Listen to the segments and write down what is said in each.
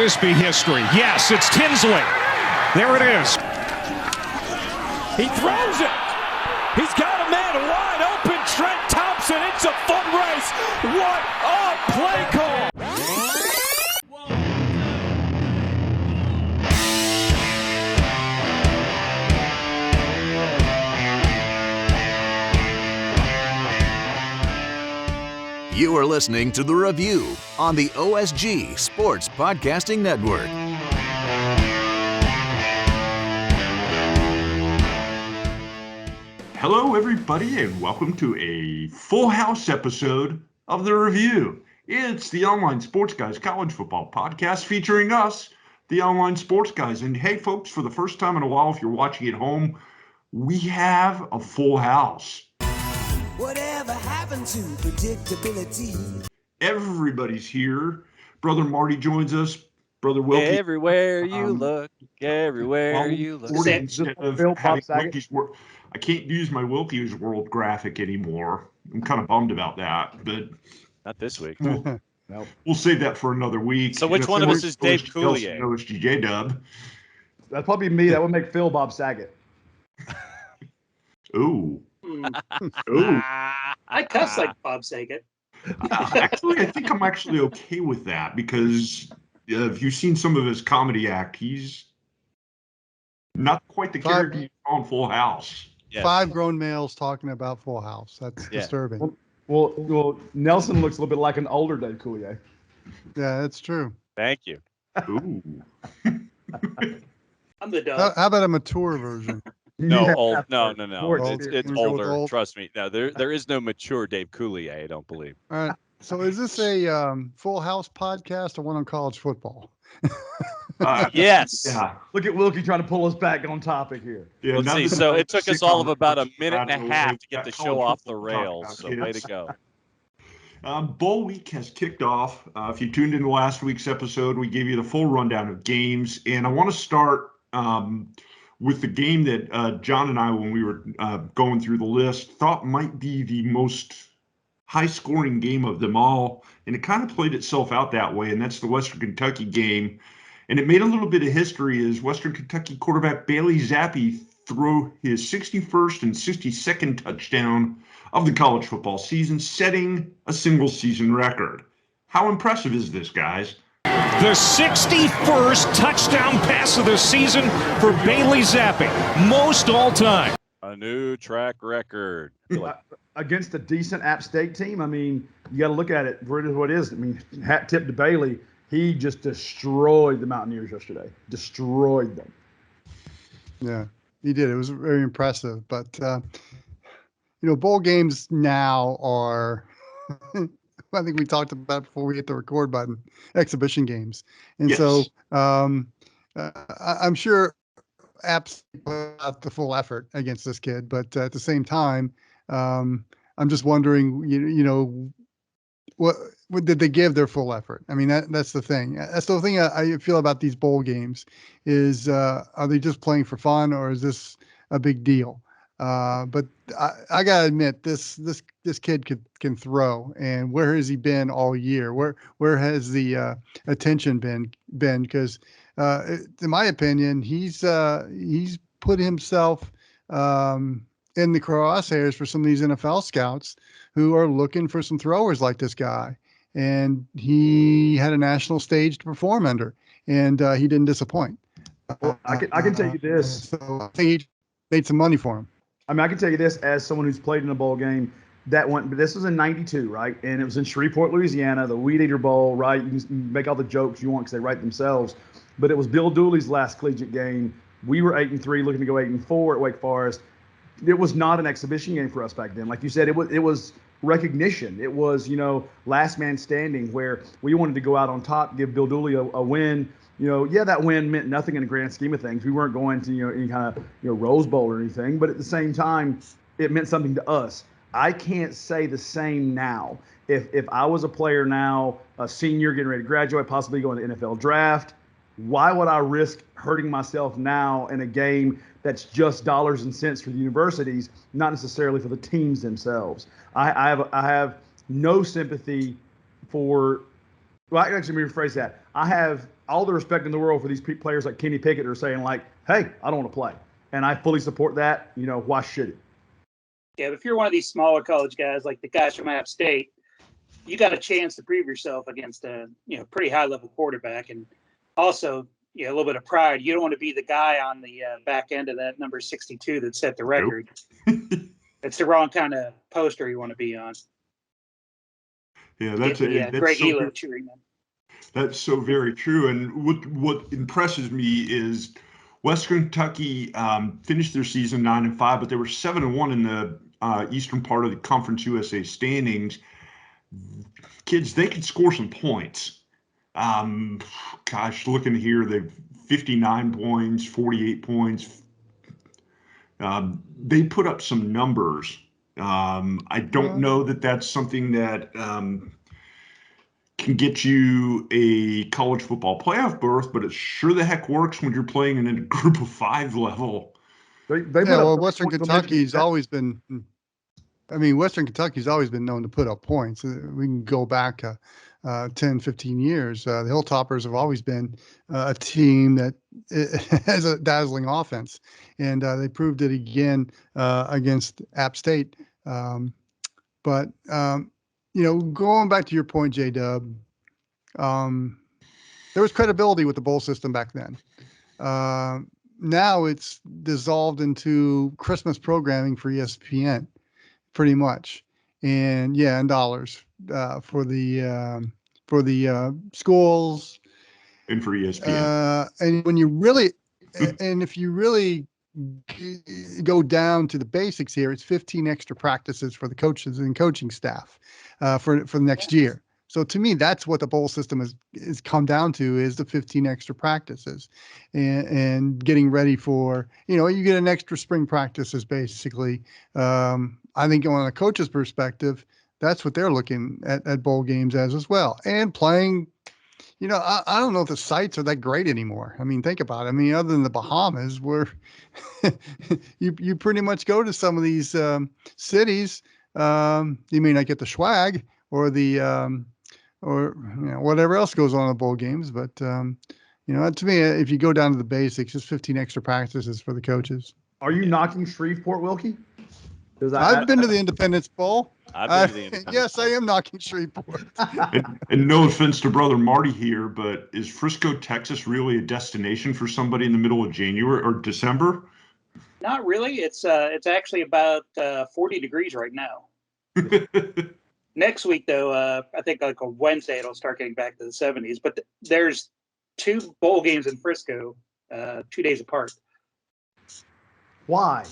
this be history? Yes, it's Tinsley. There it is. He throws it. He's got a man wide open. Trent Thompson. It's a foot race. What a play call. You are listening to The Review on the OSG Sports Podcasting Network. Hello, everybody, and welcome to a full house episode of The Review. It's the Online Sports Guys College Football podcast featuring us, the Online Sports Guys. And hey, folks, for the first time in a while, if you're watching at home, we have a full house. Whatever happened to predictability? Everybody's here. Brother Marty joins us. Brother Wilkie. Everywhere you look, everywhere you look. Instead of having Wilkie's work, I can't use my Wilkie's World graphic anymore. I'm kind of bummed about that, but not this week. We'll save that for another week. So which one of us is Dave Coulier? OSG Dub. That'd probably be me. That would make Phil Bob Saget. Ooh. Ooh. I cuss like Bob Saget. Actually, I think I'm actually okay with that because if you've seen some of his comedy act, he's not quite the character you saw on Full House. Yes. 5 grown males talking about Full House. That's disturbing. Well, Nelson looks a little bit like an older Dave Coulier. Yeah, that's true. Thank you. Ooh. I'm the dog. How about a mature version? No, Yeah. old. No. It's We'll go with older. old. Trust me. No, there is no mature Dave Coulier. I don't believe. All right. So is this a Full House podcast or one on college football? Yes. Yeah. Look at Wilkie trying to pull us back on topic here. Yeah, Let's see. So it took us all of about a minute and a half to get the show off the rails. So way to go. Bowl week has kicked off. If you tuned into last week's episode, we gave you the full rundown of games. And I want to start with the game that John and I, when we were going through the list, thought might be the most high-scoring game of them all. And it kind of played itself out that way, and that's the Western Kentucky game. And it made a little bit of history as Western Kentucky quarterback Bailey Zappi threw his 61st and 62nd touchdown of the college football season, setting a single-season record. How impressive is this, guys? The 61st touchdown pass of the season for Bailey Zappi, most all time. A new track record. Against a decent App State team, I mean, you got to look at it for what it is. I mean, hat tip to Bailey. He just destroyed the Mountaineers yesterday. Destroyed them. Yeah, he did. It was very impressive. But, bowl games now are, I think we talked about before we hit the record button, exhibition games. And Yes. so I'm sure Apps put out the full effort against this kid. But at the same time, I'm just wondering, what did they give their full effort? I mean, that's the thing. That's the thing I feel about these bowl games is, are they just playing for fun or is this a big deal? But I gotta admit, this kid can throw, and where has he been all year? Where has the attention been? Because in my opinion, he's put himself in the crosshairs for some of these NFL scouts who are looking for some throwers like this guy. And he had a national stage to perform under, and he didn't disappoint. Well, I can tell you this. So I think he made some money for him. I mean, I can tell you this as someone who's played in a bowl game but this was in 92, right? And it was in Shreveport, Louisiana, the Weed Eater Bowl, right? You can make all the jokes you want because they write themselves. But it was Bill Dooley's last collegiate game. We were 8-3, looking to go 8-4 at Wake Forest. It was not an exhibition game for us back then. Like you said, it was recognition. It was, last man standing, where we wanted to go out on top, give Bill Dooley a win. That win meant nothing in the grand scheme of things. We weren't going to, any kind of, Rose Bowl or anything, but at the same time, it meant something to us. I can't say the same now. If I was a player now, a senior getting ready to graduate, possibly going to the NFL draft, why would I risk hurting myself now in a game that's just dollars and cents for the universities, not necessarily for the teams themselves? I have no sympathy for Well, actually, let me rephrase that. I have all the respect in the world for these players like Kenny Pickett who are saying, like, hey, I don't want to play. And I fully support that. Why should it? Yeah, but if you're one of these smaller college guys, like the guys from App State, you got a chance to prove yourself against a pretty high level quarterback, and also a little bit of pride. You don't want to be the guy on the back end of that number 62 that set the record. Nope. It's the wrong kind of poster you want to be on. Yeah, that's Greg Elo treatment. That's so very true. And what impresses me is Western Kentucky finished their season 9-5, but they were 7-1 in the eastern part of the Conference USA standings. Kids, they could score some points. Looking here, they've 59 points, 48 points. They put up some numbers. I don't know that that's something that can get you a college football playoff berth, but it sure the heck works when you're playing in a group of 5 level. Western Kentucky's always been. Western Kentucky's always been known to put up points. We can go back 10, 15 years. The Hilltoppers have always been a team that has a dazzling offense, and they proved it again against App State. But going back to your point, J-Dub, there was credibility with the bowl system back then. Now it's dissolved into Christmas programming for ESPN. Pretty much, and dollars for the schools and for ESPN. And when you really, and if you really go down to the basics here, it's 15 extra practices for the coaches and coaching staff for the next year. So to me, that's what the bowl system is come down to, is the 15 extra practices and getting ready for, you get an extra spring practices basically. I think on a coach's perspective, that's what they're looking at bowl games as well. And playing, I don't know if the sites are that great anymore. Think about it. Other than the Bahamas, where you pretty much go to some of these cities, you may not get the swag or the or whatever else goes on in the bowl games. But, to me, if you go down to the basics, it's 15 extra practices for the coaches. Are you knocking Shreveport, Wilkie? I've been to the Independence Bowl. I've been to the Independence Yes, Bowl. I am knocking Shreveport. and no offense to brother Marty here, but is Frisco, Texas really a destination for somebody in the middle of January or December? Not really. It's actually about 40 degrees right now. Next week, though, I think like a Wednesday, it'll start getting back to the 70s. But there's 2 bowl games in Frisco 2 days apart. Why?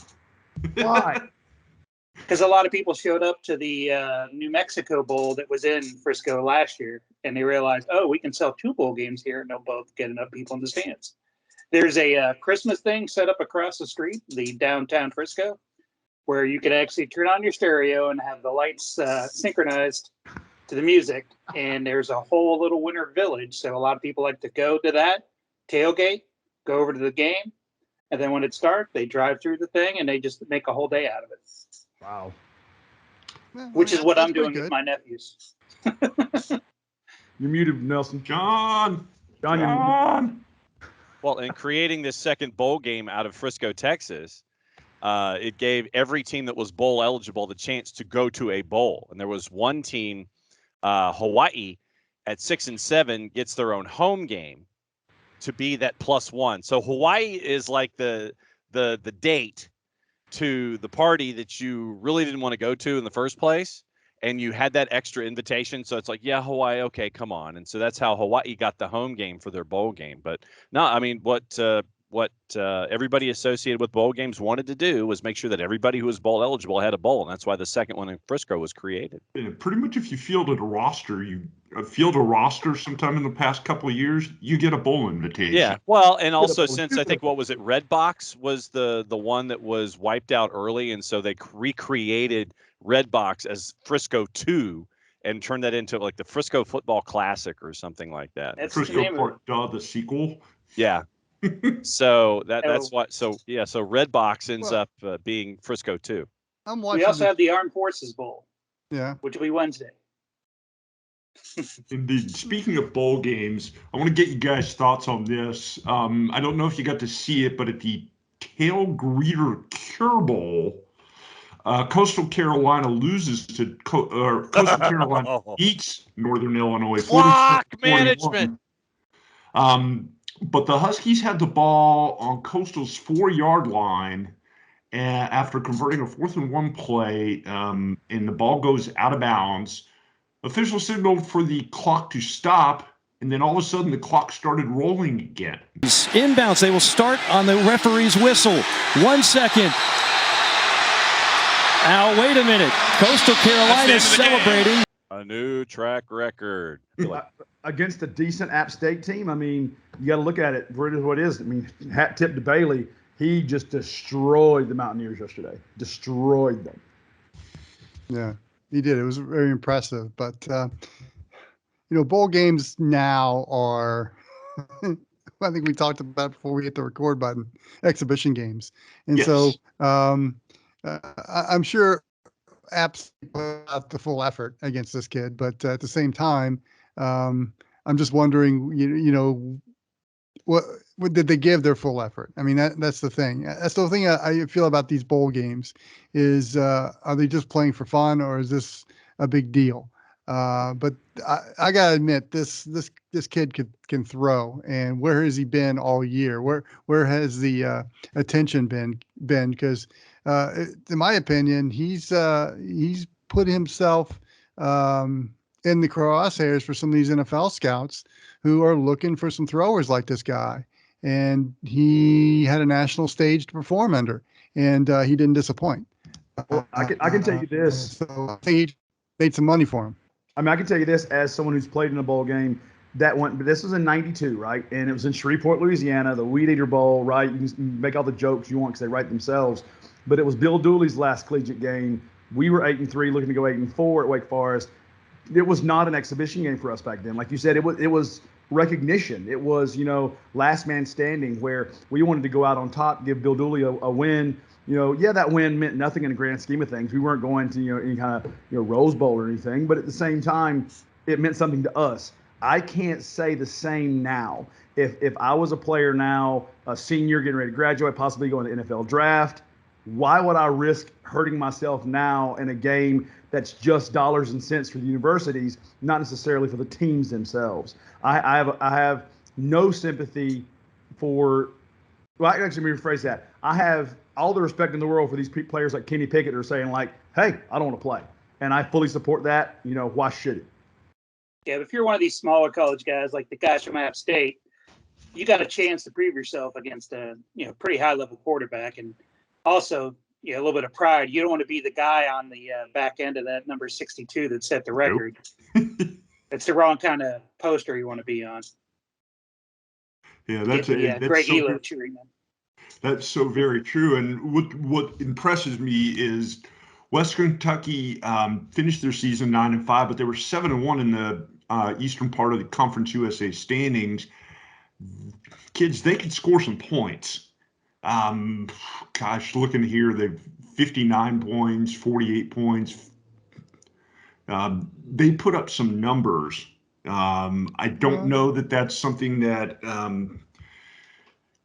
Because a lot of people showed up to the New Mexico Bowl that was in Frisco last year, and they realized, we can sell 2 bowl games here, and they'll both get enough people in the stands. There's a Christmas thing set up across the street, the downtown Frisco, where you can actually turn on your stereo and have the lights synchronized to the music. And there's a whole little winter village. So a lot of people like to go to that, tailgate, go over to the game. And then when it starts, they drive through the thing and they just make a whole day out of it. Wow. Which is what I'm doing with my nephews. You're muted, Nelson. John. Well, in creating this second bowl game out of Frisco, Texas, it gave every team that was bowl eligible the chance to go to a bowl. And there was one team, Hawaii, at 6-7 gets their own home game to be that +1. So Hawaii is like the date to the party that you really didn't want to go to in the first place. And you had that extra invitation. So it's like, yeah, Hawaii, okay, come on. And so that's how Hawaii got the home game for their bowl game. But no, what everybody associated with bowl games wanted to do was make sure that everybody who was bowl eligible had a bowl. And that's why the second one in Frisco was created. Yeah, pretty much if you fielded a roster, sometime in the past couple of years, you get a bowl invitation. Yeah. Well, and also since I think, what was it? Redbox was the one that was wiped out early. And so they recreated Redbox as Frisco 2 and turned that into like the Frisco Football Classic or something like that. That's Frisco the sequel. Yeah. So that's why. So Redbox ends up being Frisco 2. We also have the Armed Forces Bowl. Yeah. Which will be Wednesday. Indeed. Speaking of bowl games, I want to get you guys' thoughts on this. I don't know if you got to see it, but at the Tail Greeter Cure Bowl, Coastal Carolina loses to Coastal Carolina beats Northern Illinois Clock 47-21. management. But the Huskies had the ball on Coastal's 4-yard line after converting a 4th-and-1 play, and the ball goes out of bounds. Official signaled for the clock to stop, and then all of a sudden the clock started rolling again. Inbounds. They will start on the referee's whistle. 1 second. Now, wait a minute. Coastal Carolina is celebrating. A new track record. Against a decent App State team, I mean, you got to look at it for what it is. I mean, hat tip to Bailey. He just destroyed the Mountaineers yesterday. Destroyed them. Yeah, he did. It was very impressive. But, bowl games now are, I think we talked about before we hit the record button, exhibition games. And Yes. so I'm sure App's put out the full effort against this kid. But at the same time, I'm just wondering, what did they give their full effort? I mean, that's the thing. That's the thing I feel about these bowl games is, are they just playing for fun, or is this a big deal? But I gotta admit, this kid can throw, and where has he been all year? Where has the attention been? Because in my opinion, he's put himself in the crosshairs for some of these NFL scouts who are looking for some throwers like this guy. And he had a national stage to perform under, and he didn't disappoint. Well, I can tell you this. So I think he made some money for him. I mean, I can tell you this as someone who's played in a bowl game but this was in '92, right? And it was in Shreveport, Louisiana, the Weed Eater Bowl, right? You can make all the jokes you want because they write themselves. But it was Bill Dooley's last collegiate game. We were 8-3, looking to go 8-4 at Wake Forest. It was not an exhibition game for us back then. Like you said, it was recognition. It was, last man standing, where we wanted to go out on top, give Bill Dooley a win. That win meant nothing in the grand scheme of things. We weren't going to, any kind of, Rose Bowl or anything, but at the same time, it meant something to us. I can't say the same now. If I was a player now, a senior getting ready to graduate, possibly going to the NFL draft, why would I risk hurting myself now in a game that's just dollars and cents for the universities, not necessarily for the teams themselves? I have no sympathy for. Well, actually, let me rephrase that. I have all the respect in the world for these players like Kenny Pickett who are saying, like, hey, I don't want to play. And I fully support that. Why should it? Yeah, but if you're one of these smaller college guys like the guys from App State, you got a chance to prove yourself against a pretty high level quarterback, and also a little bit of pride. You don't want to be the guy on the back end of that number 62 that set the record. Nope. It's the wrong kind of poster you want to be on. Yeah, that's great Elo treatment. That's so very true. And what impresses me is Western Kentucky finished their season 9-5, but they were 7-1 in the eastern part of the Conference USA standings. Kids, they could score some points. Looking here, they've 59 points, 48 points. They put up some numbers. I don't know that that's something that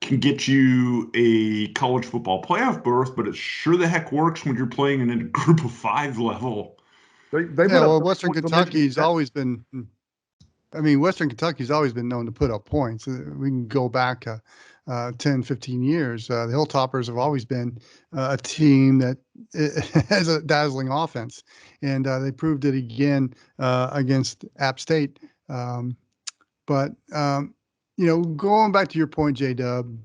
can get you a college football playoff berth, but it sure the heck works when you're playing in a group of 5 level. Western Kentucky's always been. Western Kentucky's always been known to put up points. We can go back 10, 15 years. The Hilltoppers have always been a team that has a dazzling offense, and they proved it again against App State. But going back to your point, J-Dub,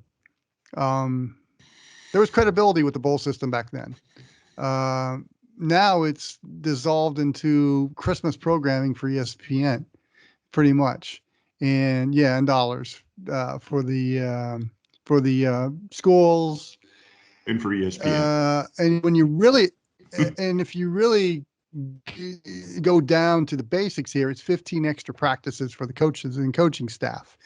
there was credibility with the bowl system back then. Now it's dissolved into Christmas programming for ESPN. Pretty much, and dollars for the schools and for ESPN. And when you really, and if you really go down to the basics here, it's 15 extra practices for the coaches and coaching staff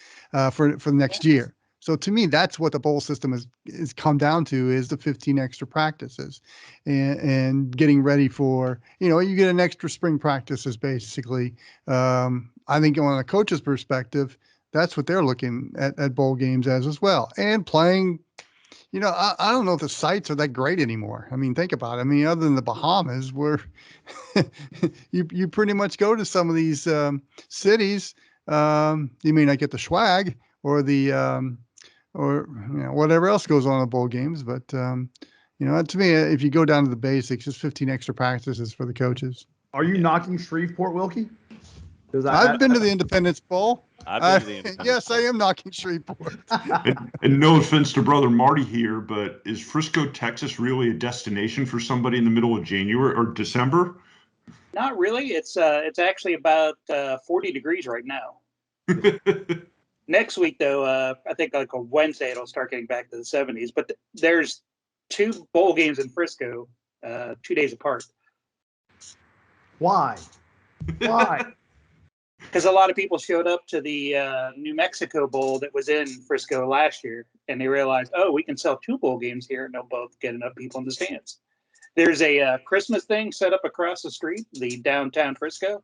for the next year. So to me, that's what the bowl system is come down to, is the 15 extra practices and getting ready for, you get an extra spring practices basically. I think on a coach's perspective, that's what they're looking at bowl games as well. And playing, I don't know if the sites are that great anymore. I mean, think about it. I mean, other than the Bahamas, where you pretty much go to some of these cities, you may not get the swag or the or whatever else goes on in the bowl games, but to me, if you go down to the basics, it's 15 extra practices for the coaches. Are you knocking Shreveport, Wilkie? I've been to the Independence Bowl. I've been to the Independence Yes, Bowl. I am knocking Shreveport. And no offense to brother Marty here, but is Frisco, Texas really a destination for somebody in the middle of January or December? Not really. It's actually about 40 degrees right now. Next week, though, I think like a Wednesday, it'll start getting back to the 70s. But there's 2 bowl games in Frisco, 2 days apart. Why? Because a lot of people showed up to the New Mexico Bowl that was in Frisco last year, and they realized, oh, we can sell 2 bowl games here, and they'll both get enough people in the stands. There's a Christmas thing set up across the street, the downtown Frisco,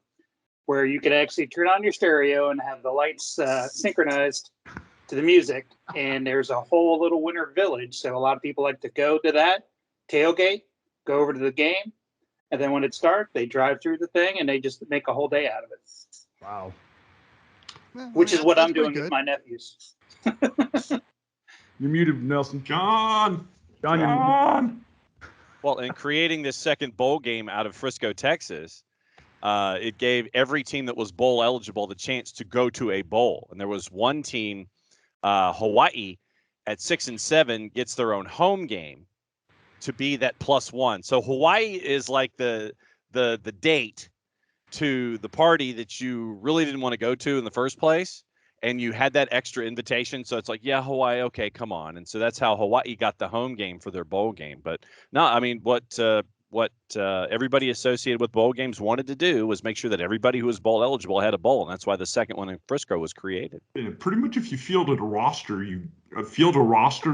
where you can actually turn on your stereo and have the lights synchronized to the music. And there's a whole little winter village. So a lot of people like to go to that, tailgate, go over to the game. And then when it starts, they drive through the thing and they just make a whole day out of it. Wow. Which is what I'm pretty doing good. with my nephews. You're muted, Nelson. John. Well, in creating this second bowl game out of Frisco, Texas, it gave every team that was bowl eligible the chance to go to a bowl. And there was one team, Hawaii, at 6-7, gets their own home game to be that +1. So Hawaii is like the date to the party that you really didn't want to go to in the first place. And you had that extra invitation. So it's like, yeah, Hawaii, okay, come on. And so that's how Hawaii got the home game for their bowl game. But no, I mean, what everybody associated with bowl games wanted to do was make sure that everybody who was bowl eligible had a bowl. And that's why the second one in Frisco was created. And pretty much if you fielded a roster,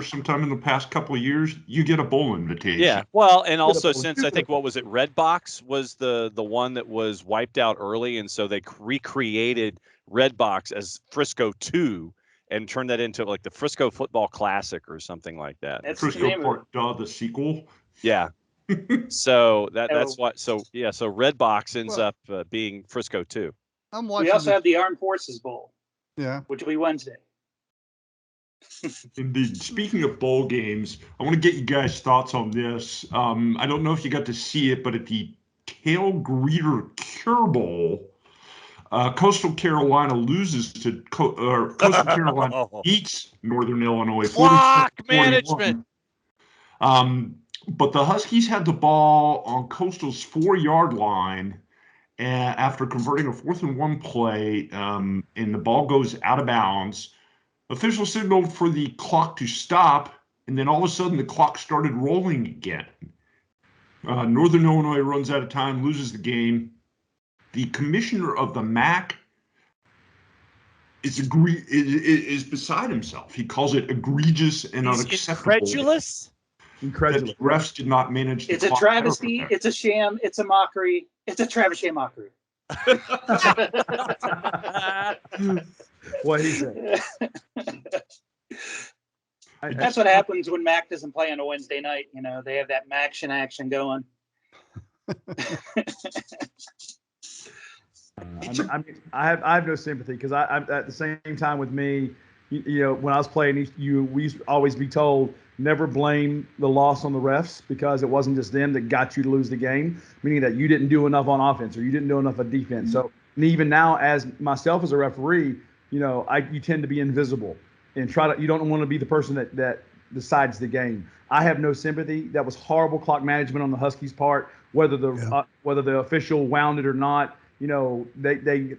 sometime in the past couple of years, you get a bowl invitation. Yeah. Well, and also since I think, what was it? Redbox was the one that was wiped out early. And so they recreated Redbox as Frisco 2 and turned that into like the Frisco Football Classic or something like that. That's Frisco Part the sequel. Yeah. So that's why. So yeah. So Redbox ends up being Frisco 2. I'm watching. We also have the Armed Forces Bowl. Yeah. Which will be Wednesday. Indeed. Speaking of bowl games, I want to get you guys' thoughts on this. I don't know if you got to see it, but at the Tail Greeter Cure Bowl, Coastal Carolina loses to Coastal Carolina beats Northern Illinois. Clock management. But the Huskies had the ball on Coastal's 4-yard line after converting a 4th-and-1 play, and the ball goes out of bounds. Officials signaled for the clock to stop, and then all of a sudden the clock started rolling again. Northern Illinois runs out of time, loses the game. The commissioner of the MAC is beside himself. He calls it egregious and unacceptable. Incredulous. That the refs did not manage the It's a clock travesty. perfectly. It's a sham. It's a mockery. It's a travesty mockery. What he said. That's what happens when Mac doesn't play on a Wednesday night. You know, they have that action going. I have no sympathy because I at the same time with me, when I was playing, we used to always be told never blame the loss on the refs because it wasn't just them that got you to lose the game, meaning that you didn't do enough on offense or you didn't do enough on defense. So and even now, as myself as a referee, you tend to be invisible and you don't want to be the person that decides the game. I have no sympathy. That was horrible clock management on the Huskies' part, whether the official wound it or not. They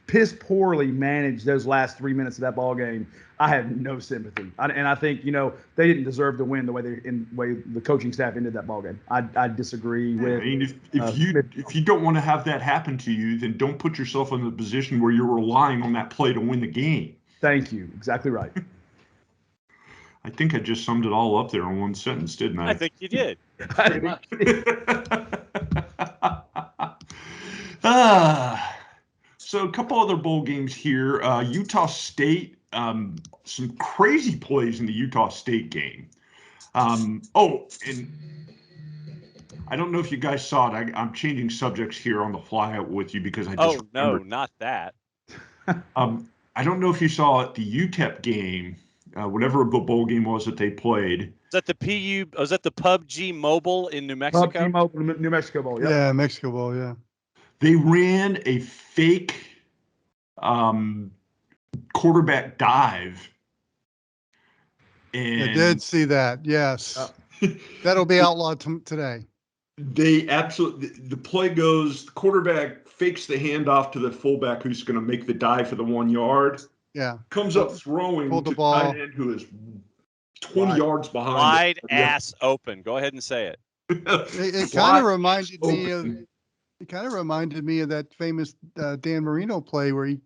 piss poorly managed those last 3 minutes of that ball game. I have no sympathy, and I think they didn't deserve to win the way the coaching staff ended that ball game. I disagree with. I mean, if you don't want to have that happen to you, then don't put yourself in the position where you're relying on that play to win the game. Thank you. Exactly right. I think I just summed it all up there in one sentence, didn't I? I think you did. Pretty much. So a couple other bowl games here. Utah State, some crazy plays in the Utah State game. And I don't know if you guys saw it. I'm changing subjects here on the fly with you because I just remembered. Not that. I don't know if you saw it, the UTEP game, whatever the bowl game was that they played. Is that the Was that the PUBG Mobile in New Mexico? PUBG Mobile, New Mexico Bowl. Yep. Yeah, Mexico Bowl. Yeah. They ran a fake quarterback dive. And I did see that. Yes. That'll be outlawed today. They absolutely, the play goes, the quarterback fakes the handoff to the fullback who's going to make the dive for the 1 yard. Yeah. Comes up throwing Pulled the to ball. tight end who is 20 yards behind. Wide ass open. Go ahead and say it. It kind of reminded me of. It kind of reminded me of that famous Dan Marino play where he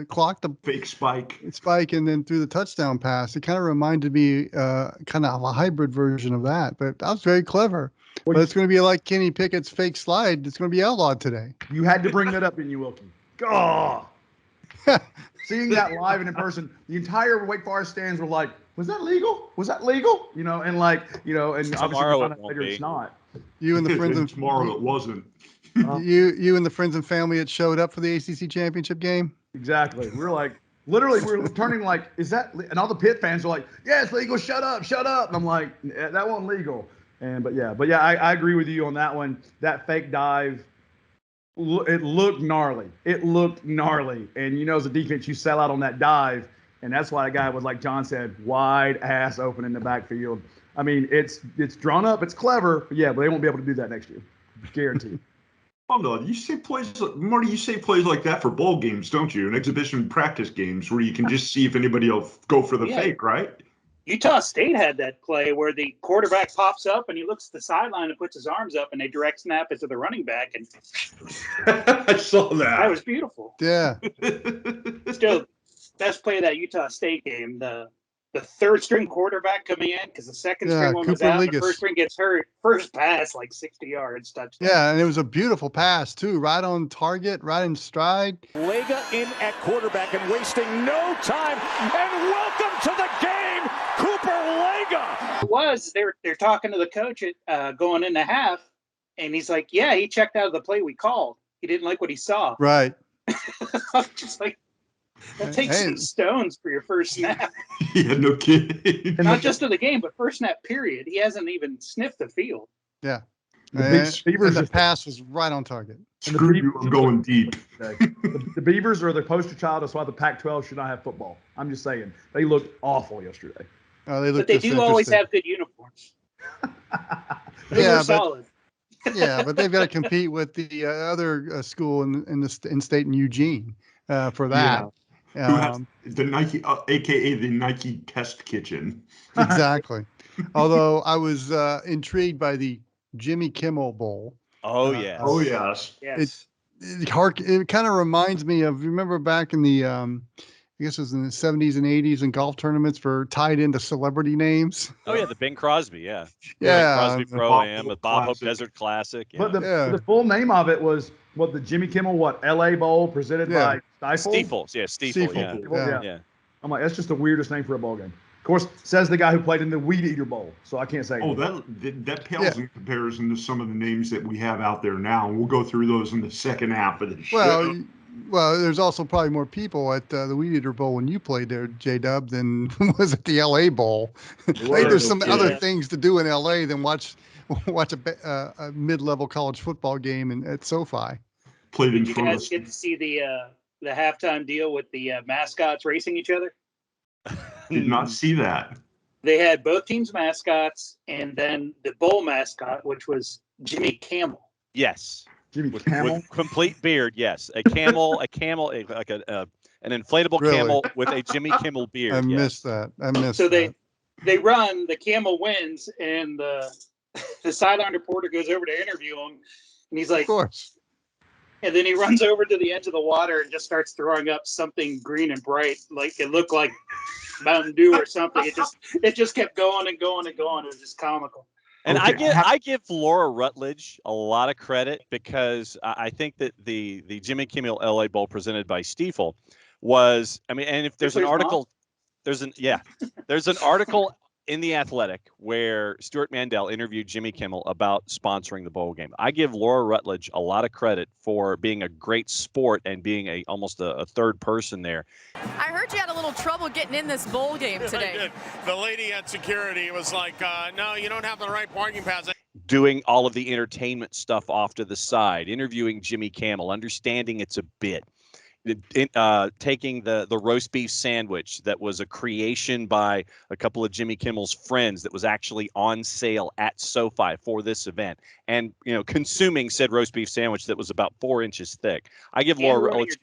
clocked the fake spike, and then threw the touchdown pass. It kind of reminded me kind of a hybrid version of that. But that was very clever. But it's going to be like Kenny Pickett's fake slide. It's going to be outlawed today. You had to bring that up, didn't you, Wilkie? God. Seeing that live and in person, the entire Wake Forest stands were like, "Was that legal? Was that legal?" And and Tomorrow obviously it's not. You and the friends and tomorrow it wasn't. You and the friends and family that showed up for the ACC championship game. Exactly. We're like, literally, we're turning like, is that? And all the Pitt fans are like, "Yeah, it's legal. Shut up, shut up." And I'm like, that wasn't legal. But yeah, I agree with you on that one. That fake dive, it looked gnarly. And as a defense, you sell out on that dive, and that's why a guy was, like John said, wide ass open in the backfield. I mean, it's drawn up, it's clever, but they won't be able to do that next year, guaranteed. Oh no, you say plays, Marty. You say plays like that for bowl games, don't you? And exhibition practice games where you can just see if anybody will go for the fake, right? Utah State had that play where the quarterback pops up and he looks at the sideline and puts his arms up and they direct snap it to the running back. And I saw that. That was beautiful. Yeah. Still, best play of that Utah State game. The third string quarterback coming in because the second string one was out. The first string gets hurt. First pass, like 60 yards, touchdown. Yeah, and it was a beautiful pass too, right on target, right in stride. Lega in at quarterback and wasting no time. And welcome to the game, Cooper Lega. They're talking to the coach at going into half, and he's like, "Yeah, he checked out of the play we called. He didn't like what he saw." Right. I'm just like. That takes some stones for your first snap. Yeah, no kidding. Not just of the game, but first snap period. He hasn't even sniffed the field. Yeah. The pass was right on target. Screw you, I'm going deep. The Beavers are the poster child. That's why the Pac-12 should not have football. I'm just saying. They looked awful yesterday. But they do always have good uniforms. Yeah, solid. Yeah, but they've got to compete with the other school in state in Eugene for that. Yeah. Who has the Nike, aka the Nike Test Kitchen. Exactly. Although I was intrigued by the Jimmy Kimmel Bowl. Oh yes. Oh yes. It kind of reminds me of, remember back in the I guess it was in the 70s and 80s in golf tournaments tied into celebrity names. Oh yeah, the Bing Crosby, yeah. Yeah. Crosby Pro-Am, the Bob Hope Desert Classic. Yeah. But the full name of it was the Jimmy Kimmel LA Bowl presented by Stifel? Stiefel. Yeah. I'm like, that's just the weirdest name for a bowl game. Of course, says the guy who played in the Weed Eater Bowl, so I can't say. Oh, that pales in comparison to some of the names that we have out there now. And we'll go through those in the second half of the show. Well, there's also probably more people at the Weed Eater Bowl when you played there, J-Dub, than was at the LA Bowl. There's some other things to do in LA than watch a mid-level college football game at SoFi. Did you guys get to see the halftime deal with the mascots racing each other? Did not see that. They had both teams' mascots, and then the bowl mascot, which was Jimmy Camel. Yes. Jimmy Camel? With complete beard, yes. An inflatable camel with a Jimmy Kimmel beard. I missed that. So they run, the camel wins, and the sideline reporter goes over to interview him, and he's like, of course. And then he runs over to the edge of the water and just starts throwing up something green and bright, like it looked like Mountain Dew or something. It just kept going and going and going. It was just comical. And Okay. I give Laura Rutledge a lot of credit because I think that the Jimmy Kimmel LA Bowl presented by Stiefel was, I mean, and if there's an article, there's an article in The Athletic where Stuart Mandel interviewed Jimmy Kimmel about sponsoring the bowl game. I give Laura Rutledge a lot of credit for being a great sport and being almost a third person there. I heard you had a little trouble getting in this bowl game today. The lady at security was like, no, you don't have the right parking pass. Doing all of the entertainment stuff off to the side, interviewing Jimmy Kimmel, understanding it's a bit. Taking the roast beef sandwich that was a creation by a couple of Jimmy Kimmel's friends that was actually on sale at SoFi for this event, and consuming said roast beef sandwich that was about 4 inches thick. I give Laura Rutledge,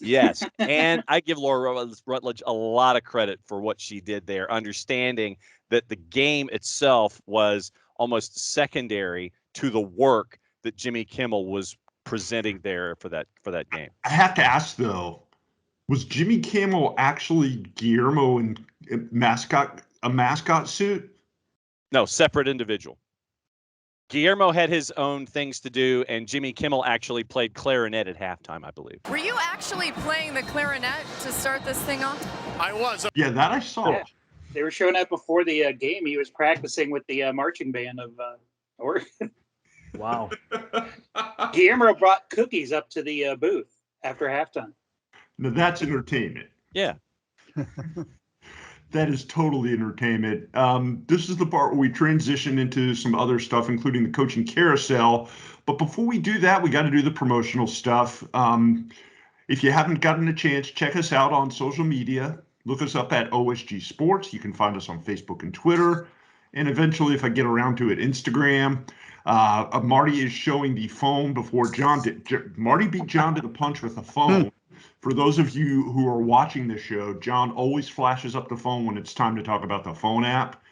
yes, and I give Laura Rutledge a lot of credit for what she did there, understanding that the game itself was almost secondary to the work that Jimmy Kimmel was presenting there for that game. I have to ask though, was Jimmy Kimmel actually Guillermo in a mascot suit? No, separate individual. Guillermo had his own things to do, and Jimmy Kimmel actually played clarinet at halftime, I believe. Were you actually playing the clarinet to start this thing off? I was. Yeah, that I saw. Yeah. They were showing up before the game. He was practicing with the marching band of Oregon. Wow. Guillermo brought cookies up to the booth after halftime. Now that's entertainment. Yeah. That is totally entertainment. This is the part where we transition into some other stuff, including the coaching carousel. But before we do that, we got to do the promotional stuff. If you haven't gotten a chance, check us out on social media. Look us up at OSG Sports. You can find us on Facebook and Twitter. And eventually, if I get around to it, Instagram. Marty is showing the phone before John did. Marty beat John to the punch with the phone. For those of you who are watching the show, John always flashes up the phone when it's time to talk about the phone app.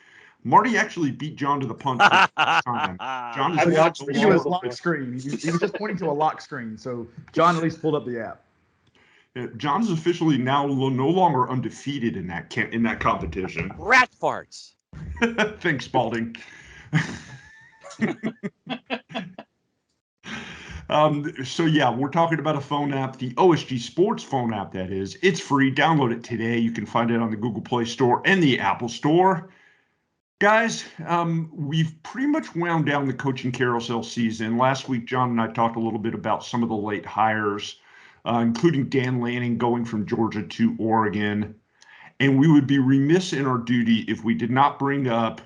Marty actually beat John to the punch this time. John is watched He was lock screen. He was just pointing to a lock screen. So John at least pulled up the app. John's officially now no longer undefeated in that competition. Rat farts. Thanks, Spalding. So yeah, we're talking about a phone app, the OSG Sports phone app, that is. It's free. Download it today. You can find it on the Google Play Store and the Apple Store. Guys, we've pretty much wound down the coaching carousel season. Last week, John and I talked a little bit about some of the late hires, including Dan Lanning going from Georgia to Oregon. And we would be remiss in our duty if we did not bring up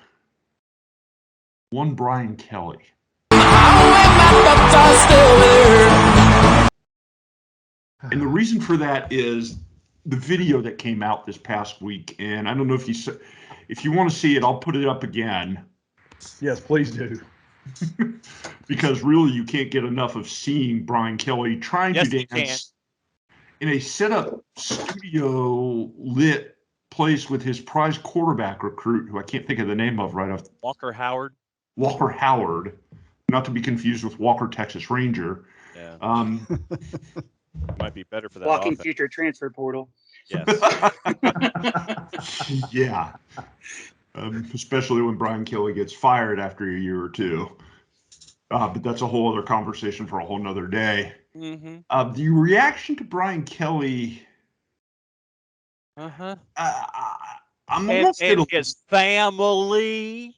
one Brian Kelly. And the reason for that is the video that came out this past week. And I don't know if you want to see it, I'll put it up again. Yes, please do. Because really, you can't get enough of seeing Brian Kelly trying to dance in a set-up studio lit place with his prize quarterback recruit, who I can't think of the name of right off. Walker Howard, not to be confused with Walker Texas Ranger. Yeah. Might be better for that. Walking future transfer portal. Yes. Yeah. Especially when Brian Kelly gets fired after a year or two. But that's a whole other conversation for a whole nother day. Mm-hmm. The reaction to Brian Kelly. Uh-huh. I'm almost and his family.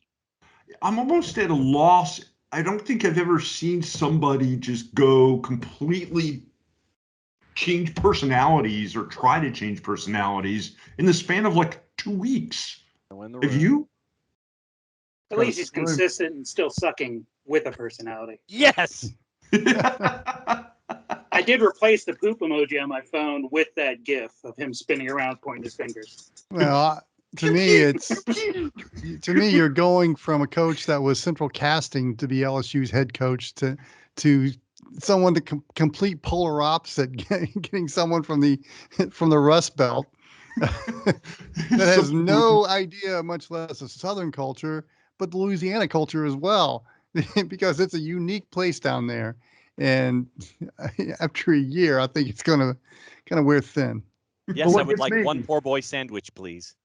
I'm almost at a loss. I don't think I've ever seen somebody just go completely change personalities or try to change personalities in the span of like 2 weeks. Have you? At least he's consistent and still sucking with a personality. Yes. I did replace the poop emoji on my phone with that GIF of him spinning around, pointing his fingers. Well, to me, you're going from a coach that was central casting to be LSU's head coach to someone to complete polar opposite, getting someone from the Rust Belt that has no idea, much less of Southern culture, but the Louisiana culture as well, because it's a unique place down there. And after a year, I think it's going to kind of wear thin. Yes, I would like one poor boy sandwich, please.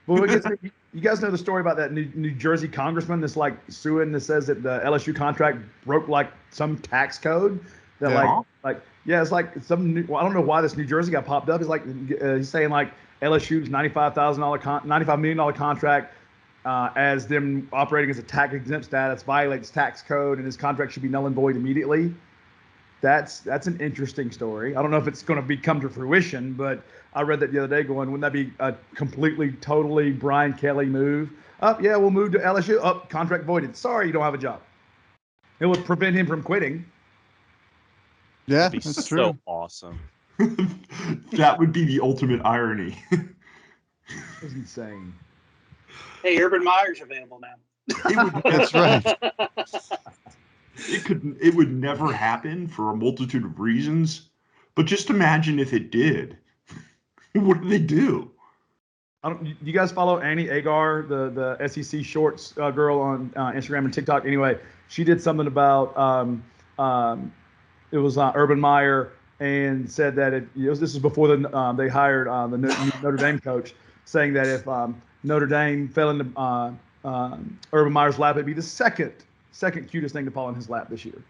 Well, you guys know the story about that New Jersey congressman that's like suing that says that the LSU contract broke like some tax code that it's like I don't know why this New Jersey guy popped up. It's like he's saying like LSU's $95 million contract as them operating as a tax exempt status violates tax code and his contract should be null and void immediately. That's an interesting story. I don't know if it's going to come to fruition, but I read that the other day going, wouldn't that be a completely, totally Brian Kelly move? Yeah, we'll move to LSU. Contract voided. Sorry, you don't have a job. It would prevent him from quitting. Yeah, That'd be that's so true. awesome. That would be the ultimate irony. It's insane. Hey, Urban Meyer's available now. That's right. It would never happen for a multitude of reasons, but just imagine if it did. What do they do? You guys follow Annie Agar, the SEC Shorts girl on Instagram and TikTok? Anyway, she did something about it was Urban Meyer and said that this is before they hired the Notre Dame coach, saying that if Notre Dame fell into Urban Meyer's lap, it'd be the second cutest thing to fall in his lap this year.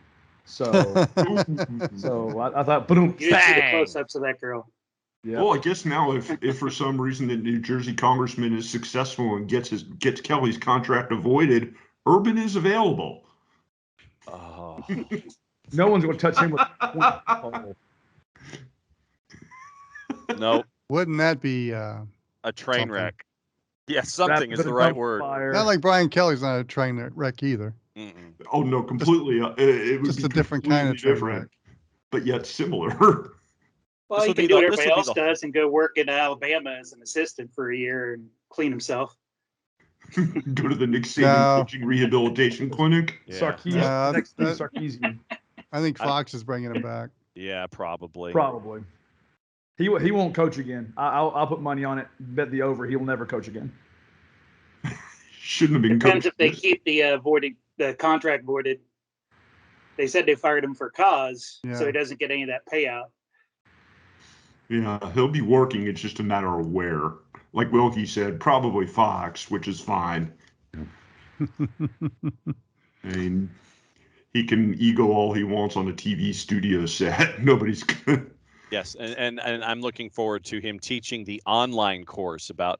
So, I thought, boom, you didn't see the close-ups of that girl. Yeah. Well, I guess now if for some reason the New Jersey congressman is successful and gets Kelly's contract avoided, Urban is available. Oh. No one's going to touch him with. No. Wouldn't that be a train something? wreck? Yeah, something is the right word. Not like Brian Kelly's not a train wreck either. Mm-mm. Oh no, completely. It would Just be a different kind of train different, wreck. but yet similar. Well, he can do what everybody else does and go work in Alabama as an assistant for a year and clean himself. Go to the Nick Saban Pitching Rehabilitation Clinic. Yeah. Sarkeesian. I think Fox is bringing him back. Yeah, probably. Probably. He won't coach again. I'll put money on it. Bet the over. He will never coach again. Shouldn't have been. Depends if they keep the contract voided. They said they fired him for cause, so he doesn't get any of that payout. Yeah, he'll be working. It's just a matter of where. Like Wilkie said, probably Fox, which is fine. I mean, he can ego all he wants on a TV studio set. Nobody's good. Yes, and I'm looking forward to him teaching the online course about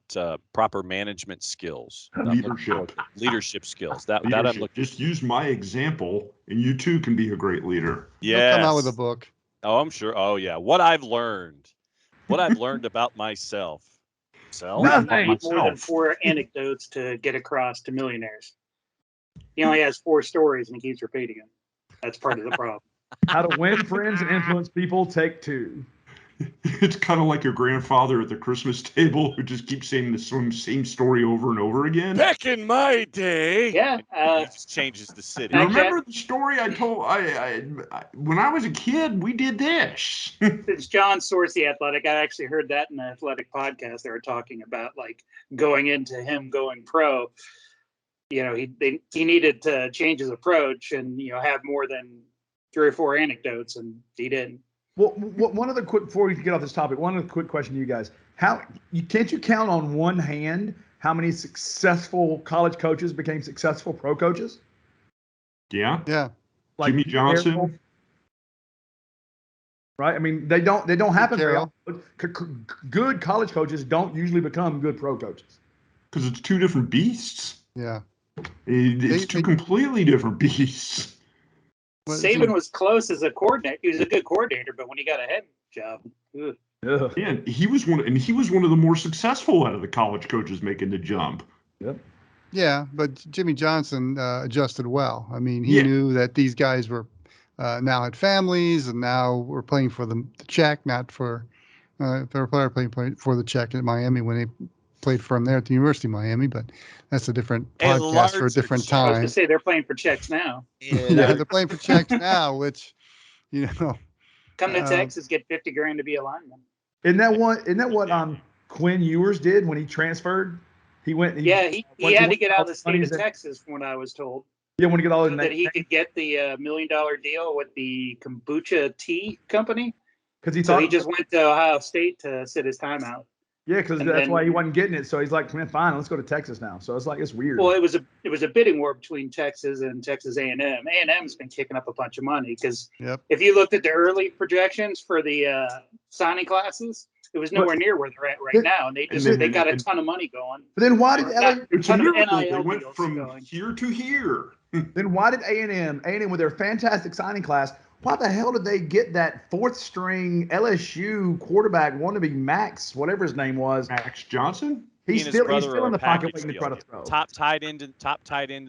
proper management skills, leadership skills. That I'm looking. Just use my example, and you too can be a great leader. Yeah, come out with a book. Oh, I'm sure. Oh, yeah. What I've learned about myself. I need more than 4 anecdotes to get across to millionaires. He only has 4 stories and he keeps repeating them. That's part of the problem. How to win friends and influence people, take 2. It's kind of like your grandfather at the Christmas table who just keeps saying the same story over and over again. Back in my day. Yeah. He just changes the city. Remember the story I told? I when I was a kid, we did this. It's John Source, the Athletic. I actually heard that in the Athletic podcast. They were talking about like going into him going pro. You know, he needed to change his approach and have more than 3 or 4 anecdotes, and he didn't. Well, one other quick before we get off this topic, one other quick question to you guys: can't you count on one hand how many successful college coaches became successful pro coaches? Yeah. Like Jimmy Johnson. Right. I mean, they don't happen very often. Good college coaches don't usually become good pro coaches because it's 2 different beasts. Yeah. It's 2 completely different beasts. Saban was close as a coordinator. He was a good coordinator, but when he got a head job, yeah, he was one of the more successful out of the college coaches making the jump. Yep. Yeah, but Jimmy Johnson adjusted well. I mean, he knew that these guys were now had families and now were playing for the check, not for they were playing for the check at Miami when they played for him there at the University of Miami, but that's a different podcast for a different time. I was going to say they're playing for checks now. Yeah, they're playing for checks now, which, come to Texas, get $50,000 to be a lineman. Isn't that what Quinn Ewers did when he transferred? He went. He had to get out of the state of Texas, from what I was told. You want to get all so that he could get the $1 million deal with the kombucha tea company. Because he just went to Ohio State to sit his time out. Yeah, because that's why he wasn't getting it. So he's like, man, fine, let's go to Texas now. So it's like, it's weird. Well, it was a bidding war between Texas and Texas A&M. A&M's been kicking up a bunch of money because if you looked at the early projections for the signing classes, it was nowhere near where they're at right now, and they got a ton of money going. But then why did they went from here to here? Then why did A&M with their fantastic signing class? Why the hell did they get that fourth string LSU quarterback wannabe Max, whatever his name was? Max Johnson? He's still in the pocket waiting to try to throw. Top tight end in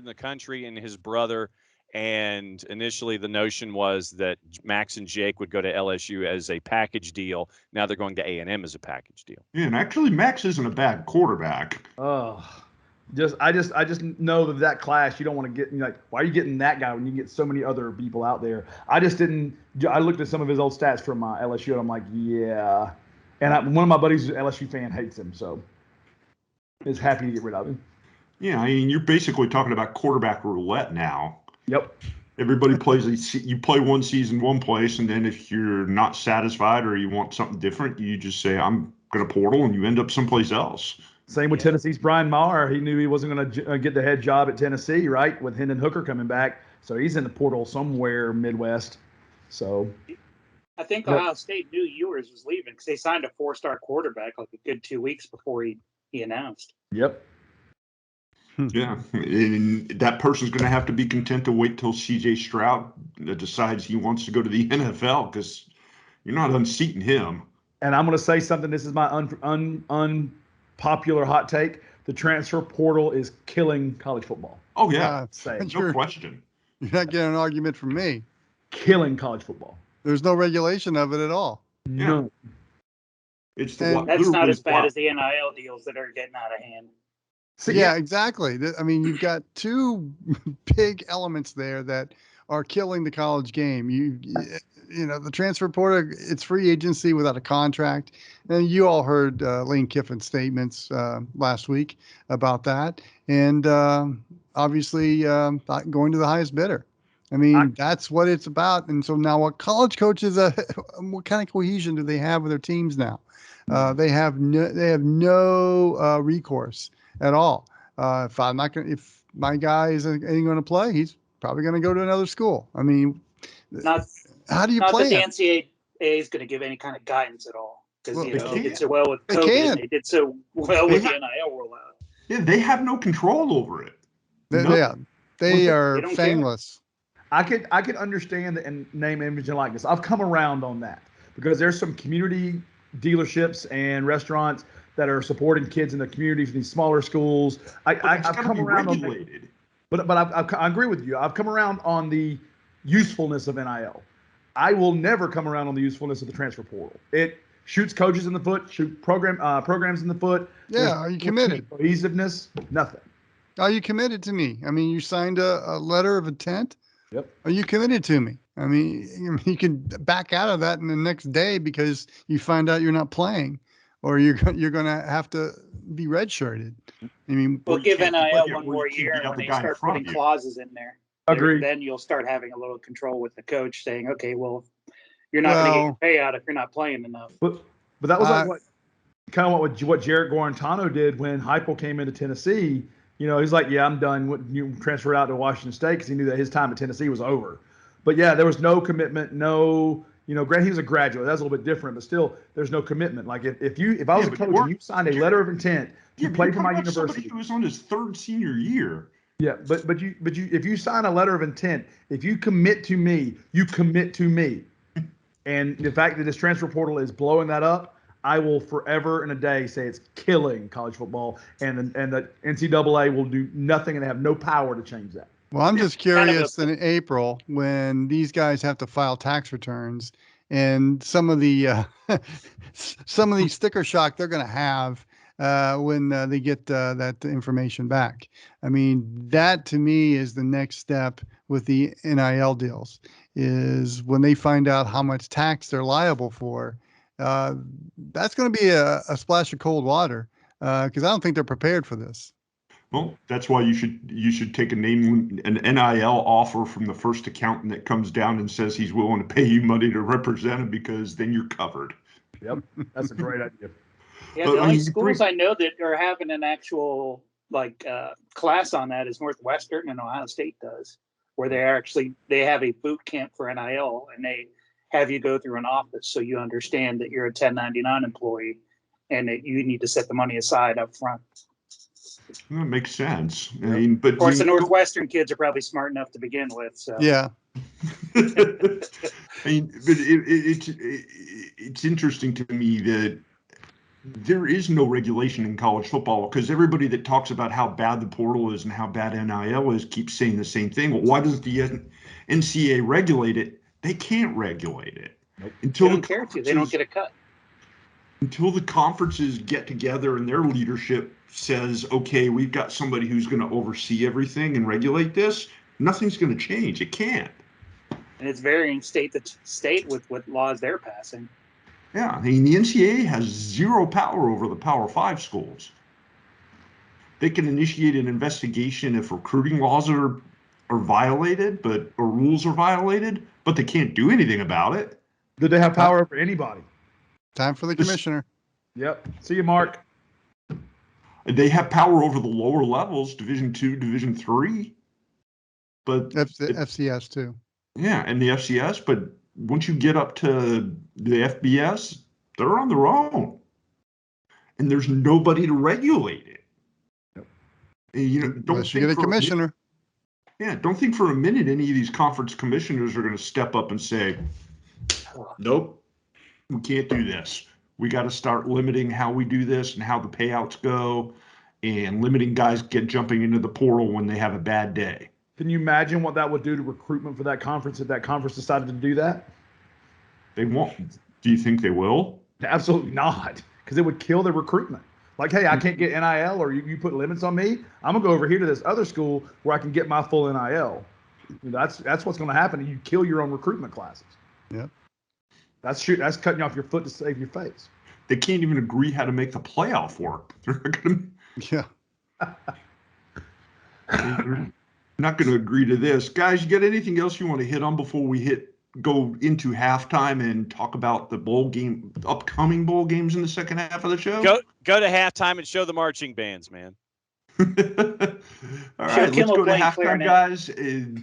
the country, and his brother. And initially the notion was that Max and Jake would go to LSU as a package deal. Now they're going to A&M as a package deal. Yeah, and actually Max isn't a bad quarterback. I just know that class you don't want to get, like, why are you getting that guy when you can get so many other people out there? I looked at some of his old stats from LSU and I'm like, yeah. And one of my buddies, an LSU fan, hates him, so is happy to get rid of him. Yeah, I mean, you're basically talking about quarterback roulette now. Yep. Everybody you play one season one place, and then if you're not satisfied or you want something different, you just say, I'm going to portal, and you end up someplace else. Same with Tennessee's Brian Maher. He knew he wasn't going to get the head job at Tennessee, right, with Hendon Hooker coming back. So he's in the portal somewhere Midwest. So I think Ohio State knew Ewers was leaving because they signed a 4-star quarterback like a good 2 weeks before he announced. Yep. Yeah, and that person's going to have to be content to wait till C.J. Stroud decides he wants to go to the NFL because you're not unseating him. And I'm going to say something. This is my unpopular hot take. The transfer portal is killing college football. Oh, yeah. No question. You're not getting an argument from me. Killing college football. There's no regulation of it at all. No. That's not as bad as the NIL deals that are getting out of hand. Yeah, exactly. I mean, you've got two big elements there that are killing the college game. You know, the transfer portal, it's free agency without a contract. And you all heard Lane Kiffin's statements last week about that. And obviously going to the highest bidder. I mean, that's what it's about. And so now what college coaches, what kind of cohesion do they have with their teams now? They have no recourse at all. If my guy ain't going to play, he's probably going to go to another school. I mean, how do you play? Not that the NCAA is going to give any kind of guidance at all because they did so well with COVID. And they did so well with the NIL rollout. Yeah, they have no control over it. They are fangless. I could understand and name, image, and likeness. I've come around on that because there's some community dealerships and restaurants that are supporting kids in the community from these smaller schools. I've come around regulated. But I agree with you. I've come around on the usefulness of NIL. I will never come around on the usefulness of the transfer portal. It shoots coaches in the foot, programs in the foot. Yeah, are you committed? Cohesiveness, nothing. Are you committed to me? I mean, you signed a letter of intent. Yep. Are you committed to me? I mean, you can back out of that in the next day because you find out you're not playing. Or you're going to have to be redshirted. I mean, we'll give NIL one more year when they start putting clauses in there. Agreed. Then you'll start having a little control with the coach saying, okay, well, you're not going to get your payout if you're not playing enough. But that was what Jarrett Guarantano did when Heupel came into Tennessee. You know, he's like, yeah, I'm done. You transferred out to Washington State because he knew that his time at Tennessee was over. But yeah, there was no commitment, no. You know, granted, he was a graduate. That's a little bit different, but still, there's no commitment. Like if I was a coach and you signed a letter of intent to play for my university, somebody who was on his third senior year. Yeah, but if you sign a letter of intent, if you commit to me, you commit to me. And the fact that this transfer portal is blowing that up, I will forever and a day say it's killing college football, and the NCAA will do nothing and have no power to change that. Well, I'm just curious in April when these guys have to file tax returns and some of the sticker shock they're going to have when they get that information back. I mean, that to me is the next step with the NIL deals is when they find out how much tax they're liable for. That's going to be a splash of cold water because I don't think they're prepared for this. Well, that's why you should take an NIL offer from the first accountant that comes down and says he's willing to pay you money to represent him, because then you're covered. Yep, that's a great idea. Yeah, the only schools I know that are having an actual class on that is Northwestern, and Ohio State does, where they have a boot camp for NIL, and they have you go through an office so you understand that you're a 1099 employee and that you need to set the money aside up front. That makes sense. I mean, but of course, the Northwestern kids are probably smart enough to begin with. So Yeah. I mean, but it's interesting to me that there is no regulation in college football, because everybody that talks about how bad the portal is and how bad NIL is keeps saying the same thing. Well, why does the NCAA regulate it? They can't regulate it. Nope. Until they don't care to. They don't get a cut. Until the conferences get together and their leadership says, okay, we've got somebody who's going to oversee everything and regulate this, nothing's going to change. It can't. And it's varying state to state with what laws they're passing. Yeah, I mean, the NCAA has zero power over the Power 5 schools. They can initiate an investigation if recruiting laws are violated, or rules are violated, but they can't do anything about it. Do they have power over anybody? Time for the commissioner. Yep. See you, Mark. They have power over the lower levels, Division II, Division III, but FCS too. Yeah, and the FCS, but once you get up to the FBS, they're on their own, and there's nobody to regulate it. Yep. And, Unless you get a commissioner. Don't think for a minute any of these conference commissioners are going to step up and say, nope, we can't do this. We got to start limiting how we do this and how the payouts go, and limiting guys jumping into the portal when they have a bad day. Can you imagine what that would do to recruitment for that conference if that conference decided to do that? They won't. Do you think they will? Absolutely not, because it would kill their recruitment. Like, hey, I can't get NIL, or you put limits on me. I'm gonna go over here to this other school where I can get my full NIL. That's what's going to happen. You kill your own recruitment classes. Yep. That's cutting off your foot to save your face. They can't even agree how to make the playoff work. They're not going to agree to this. Guys, you got anything else you want to hit on before we go into halftime and talk about the upcoming bowl games in the second half of the show? Go to halftime and show the marching bands, man. All right, let's go to halftime, guys.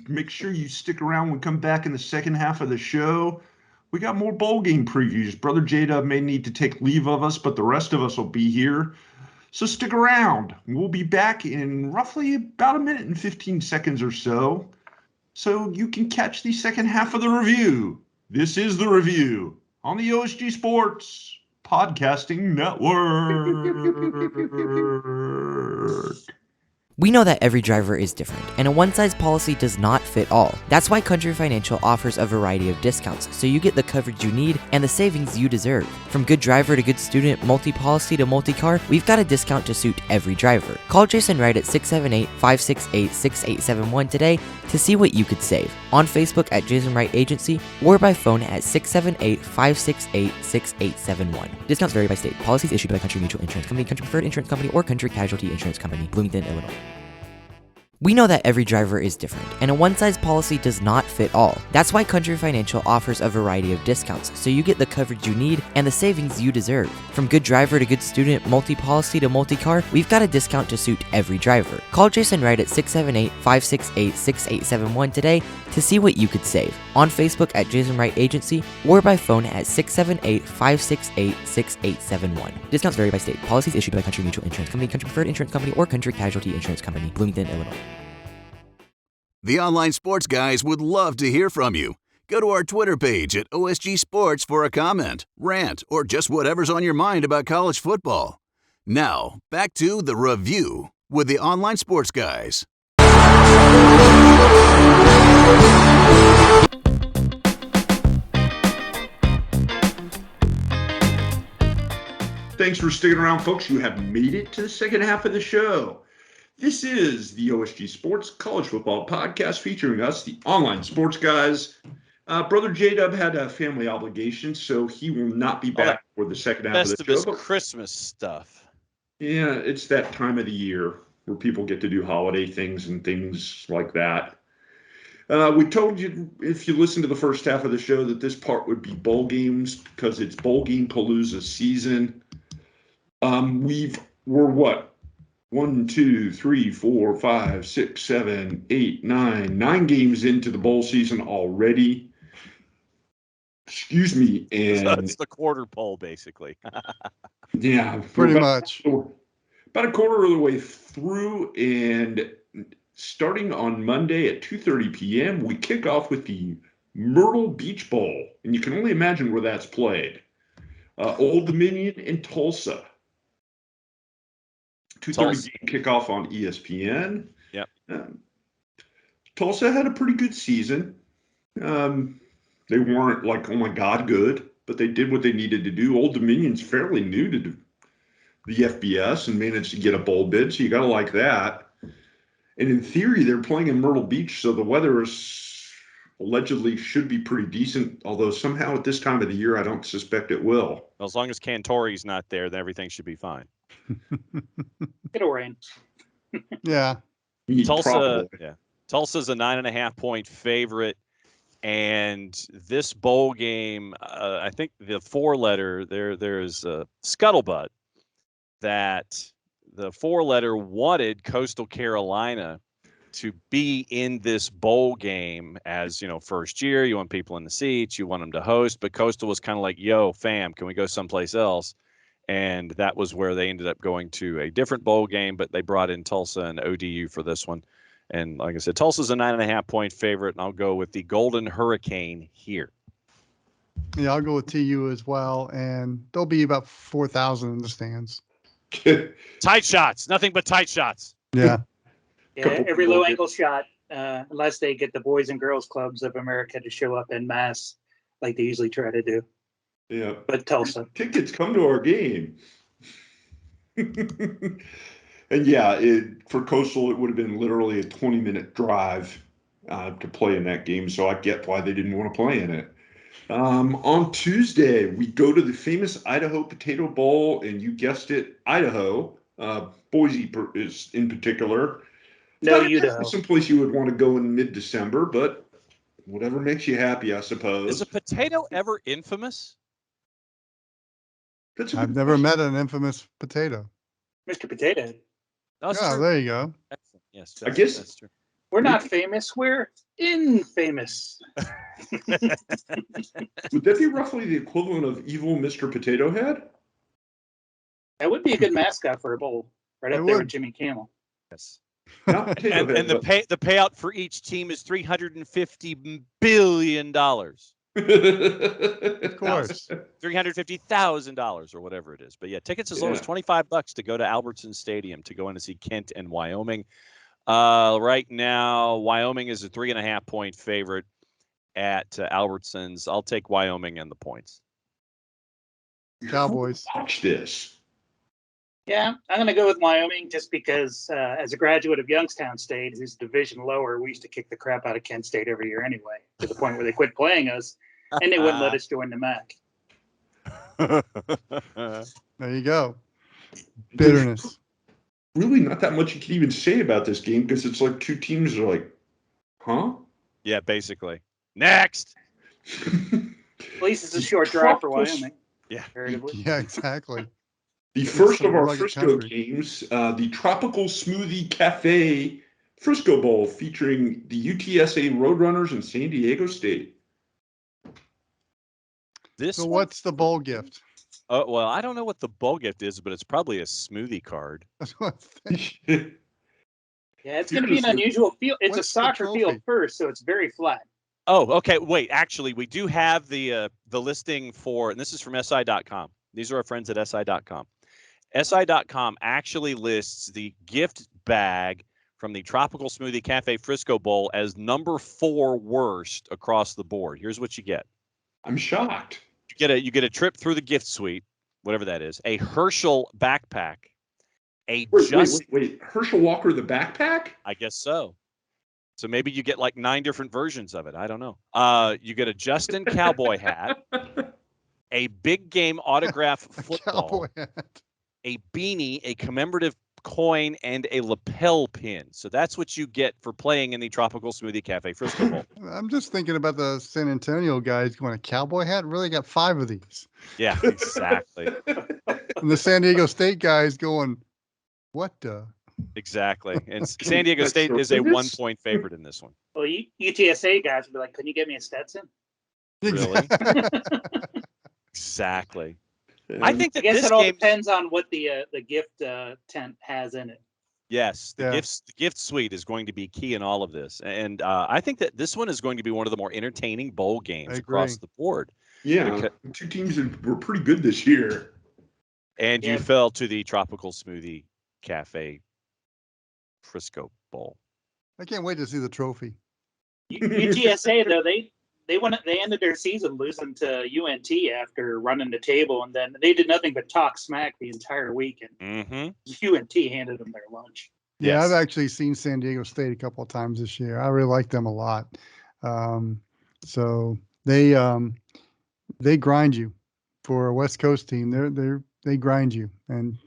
Make sure you stick around when we come back in the second half of the show. We got more bowl game previews. Brother J-Dub may need to take leave of us, but the rest of us will be here. So stick around. We'll be back in roughly about a minute and 15 seconds or so you can catch the second half of the review. This is the review on the OSG Sports Podcasting Network. We know that every driver is different, and a one-size policy does not fit all. That's why Country Financial offers a variety of discounts, so you get the coverage you need and the savings you deserve. From good driver to good student, multi-policy to multi-car, we've got a discount to suit every driver. Call Jason Wright at 678-568-6871 today to see what you could save. On Facebook at Jason Wright Agency, or by phone at 678-568-6871. Discounts vary by state. Policies issued by Country Mutual Insurance Company, Country Preferred Insurance Company, or Country Casualty Insurance Company, Bloomington, Illinois. We know that every driver is different, and a one-size policy does not fit all. That's why Country Financial offers a variety of discounts, so you get the coverage you need and the savings you deserve. From good driver to good student, multi-policy to multi-car, we've got a discount to suit every driver. Call Jason Wright at 678-568-6871 today to see what you could save. On Facebook at Jason Wright Agency, or by phone at 678-568-6871. Discounts vary by state. Policies issued by Country Mutual Insurance Company, Country Preferred Insurance Company, or Country Casualty Insurance Company, Bloomington, Illinois. The online sports guys would love to hear from you. Go to our Twitter page at OSG Sports for a comment, rant, or just whatever's on your mind about college football. Now, back to The Review with the online sports guys. Thanks for sticking around, folks. You have made it to the second half of the show. This is the OSG Sports College Football Podcast featuring us, the online sports guys. Brother J-Dub had a family obligation, so he will not be back for the second half of the show. Best of his Christmas stuff. Yeah, it's that time of the year. where people get to do holiday things and things like that. We told you, if you listen to the first half of the show, that this part would be bowl games because it's bowl game palooza season. We're what? 1, 2, 3, 4, 5, 6, 7, 8, 9 games into the bowl season already. Excuse me. And so it's the quarter pole, basically. Yeah, pretty much. About a quarter of the way through, and starting on Monday at 2:30 p.m., we kick off with the Myrtle Beach Bowl, and you can only imagine where that's played. Old Dominion in Tulsa. 2:30 kickoff on ESPN. Yep. Tulsa had a pretty good season. They weren't like, oh my God, good, but they did what they needed to do. Old Dominion's fairly new to the FBS and managed to get a bowl bid, so you got to like that. And in theory, they're playing in Myrtle Beach, so the weather allegedly should be pretty decent, although somehow at this time of the year, I don't suspect it will. Well, as long as Cantori's not there, then everything should be fine. It'll rain. Yeah. Tulsa, Tulsa's a 9.5-point favorite. And this bowl game, I think the 4-letter, there's a scuttlebutt that the 4-letter wanted Coastal Carolina to be in this bowl game as, first year. You want people in the seats, you want them to host, but Coastal was kind of like, yo, fam, can we go someplace else? And that was where they ended up going to a different bowl game, but they brought in Tulsa and ODU for this one. And like I said, Tulsa's a 9.5-point favorite, and I'll go with the Golden Hurricane here. Yeah, I'll go with TU as well, and there'll be about 4,000 in the stands. Tight shots, nothing but tight shots. Yeah. Yeah, every low angle shot, unless they get the Boys and Girls Clubs of America to show up en masse like they usually try to do. Yeah. But Tulsa. Tickets, come to our game. And yeah, for Coastal, it would have been literally a 20-minute drive to play in that game. So I get why they didn't want to play in it. On Tuesday, we go to the famous Idaho Potato Bowl, and you guessed it, Idaho. Boise is in particular. No, Idaho. Someplace you would want to go in mid-December, but whatever makes you happy, I suppose. Is a potato ever infamous? I've never met an infamous potato. Mr. Potato. That's yeah, true. there you go. Excellent. Yes, I guess that's true. We're not famous. We're infamous. Would that be roughly the equivalent of evil Mr. Potato Head? That would be a good mascot for a bowl, right up there with Jimmy Kimmel. Yes. And the payout for each team is $350 billion. Of course. $350,000 or whatever it is. But yeah, tickets as low as $25 to go to Albertson Stadium to go in to see Kent and Wyoming. Right now, Wyoming is a 3.5-point favorite at Albertsons. I'll take Wyoming and the points. Cowboys. Watch this. Yeah, I'm going to go with Wyoming just because as a graduate of Youngstown State, who's division lower, we used to kick the crap out of Kent State every year anyway, to the point where they quit playing us, and they wouldn't let us join the MAC. There you go. Bitterness. Really not that much you can even say about this game because it's like two teams are like, huh? Yeah, basically. Next. At least it's a short drive for Wyoming. Yeah. Yeah, exactly. The first of our Frisco games, the Tropical Smoothie Cafe Frisco Bowl featuring the UTSA Roadrunners and San Diego State. So what's the bowl gift? Oh, well, I don't know what the bowl gift is, but it's probably a smoothie card. That's what I'm thinking. Yeah, it's going to be an unusual field. It's a soccer field first, so it's very flat. Oh, okay. Wait, actually, we do have the listing for, and this is from SI.com. These are our friends at SI.com. SI.com actually lists the gift bag from the Tropical Smoothie Cafe Frisco Bowl as number 4 worst across the board. Here's what you get. I'm shocked. You get a trip through the gift suite, whatever that is, a Herschel backpack, wait, Herschel Walker the backpack? I guess so. So maybe you get like 9 different versions of it. I don't know. You get a Justin cowboy hat, a big game autograph football, a beanie, a commemorative coin, and a lapel pin. So that's what you get for playing in the Tropical Smoothie Cafe Frisco Bowl. I'm just thinking about the San Antonio guys going a cowboy hat. Really got 5 of these. Yeah, exactly. And the San Diego State guys going, what the? Exactly. And San Diego State is a 1-point favorite in this one. Well, UTSA guys would be like, "Can you get me a Stetson?" Really? Exactly. I think that I guess this it all game depends on what the gift tent has in it. Yes, the Yeah. gift suite is going to be key in all of this, and I think that this one is going to be one of the more entertaining bowl games across the board. Yeah, two teams were pretty good this year. And you fell to the Tropical Smoothie Cafe Frisco Bowl. I can't wait to see the trophy. UTSA though they ended their season losing to UNT after running the table, and then they did nothing but talk smack the entire weekend. UNT handed them their lunch. Yeah, I've actually seen San Diego State a couple of times this year. I really like them a lot. So they grind you for a West Coast team. They grind you. And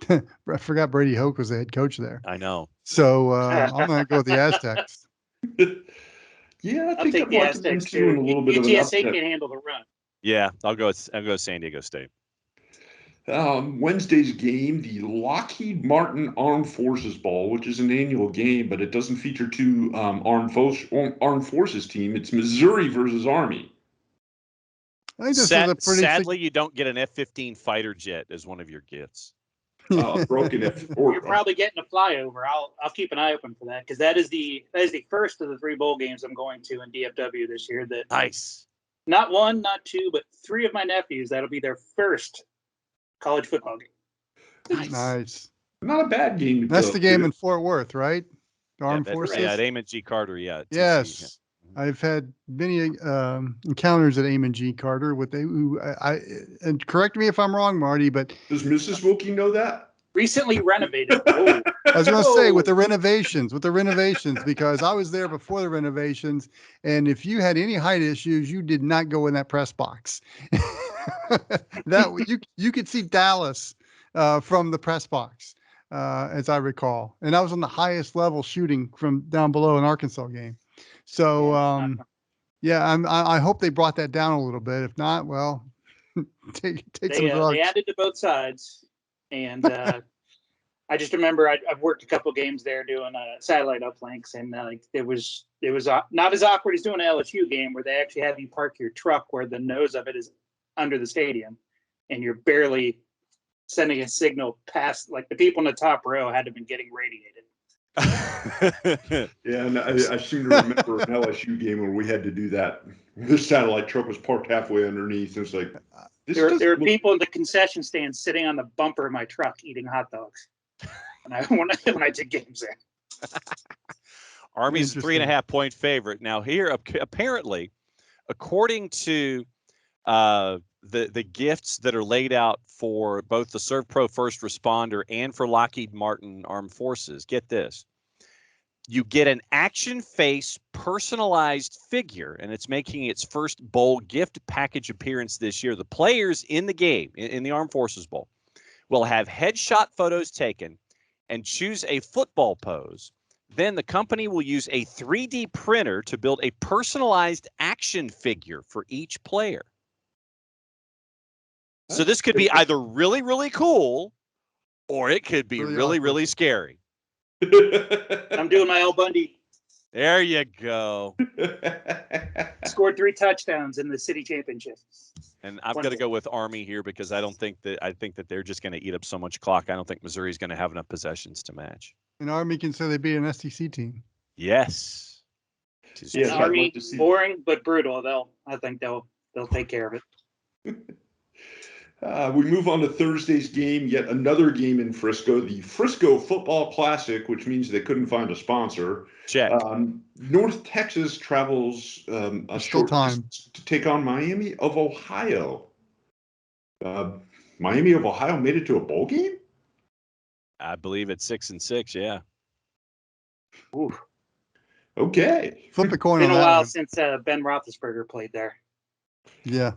I forgot Brady Hoke was the head coach there. I know. So I'm going to go with the Aztecs. Yeah, I'll take the Aztecs too. A little bit UTSA can handle the run. Yeah, I'll go San Diego State. Wednesday's game, the Lockheed Martin Armed Forces Bowl, which is an annual game, but it doesn't feature two armed forces team. It's Missouri versus Army. I think this is a pretty sadly, you don't get an F-15 fighter jet as one of your gifts. Broken F-4. You're probably getting a flyover. I'll keep an eye open for that, because that is the first of the 3 bowl games I'm going to in DFW this year. That nice. Not 1, not 2, but 3 of my nephews. That'll be their first college football game. Nice. Not a bad game. That's the game in Fort Worth, right? Armed Forces. Yeah, at Amon G. Carter. Yeah. Yes. I've had many encounters at Amon G. Carter with and correct me if I'm wrong, Marty, but does Mrs. Wilkie know that? Recently renovated. I was going to say with the renovations, because I was there before the renovations, and if you had any height issues, you did not go in that press box. That you could see Dallas from the press box, as I recall, and I was on the highest level shooting from down below an Arkansas game. So I hope they brought that down a little bit. If not, well, take some drugs. They added to both sides, and I just remember I've worked a couple games there doing satellite uplinks, and it was not as awkward as doing an LSU game where they actually have you park your truck where the nose of it is under the stadium, and you're barely sending a signal past. Like the people in the top row had to have been getting radiated. Yeah, and I seem to remember an LSU game where we had to do that. The satellite truck was parked halfway underneath. It was like there were people in the concession stand sitting on the bumper of my truck eating hot dogs. when I did games there. Army's a 3.5-point favorite. Now here, apparently, according to the gifts that are laid out for both the ServPro First Responder and for Lockheed Martin Armed Forces, get this. You get an action face personalized figure, and it's making its first bowl gift package appearance this year. The players in the game, in the Armed Forces Bowl, will have headshot photos taken and choose a football pose. Then the company will use a 3D printer to build a personalized action figure for each player. So this could be either really, really cool, or it could be really, really scary. I'm doing my Al Bundy. There you go. Scored 3 touchdowns in the city championship. And I've got to go with Army here because I think that they're just going to eat up so much clock. I don't think Missouri's going to have enough possessions to match. And Army can say they beat an SEC team. Yes. Yeah, Army, boring but brutal. I think they'll take care of it. We move on to Thursday's game, yet another game in Frisco, the Frisco Football Classic, which means they couldn't find a sponsor. Check. North Texas travels a short time to take on Miami of Ohio. Miami of Ohio made it to a bowl game? I believe it's 6-6, yeah. Ooh. Okay. Flip the coin on that. It's been a while since Ben Roethlisberger played there. Yeah.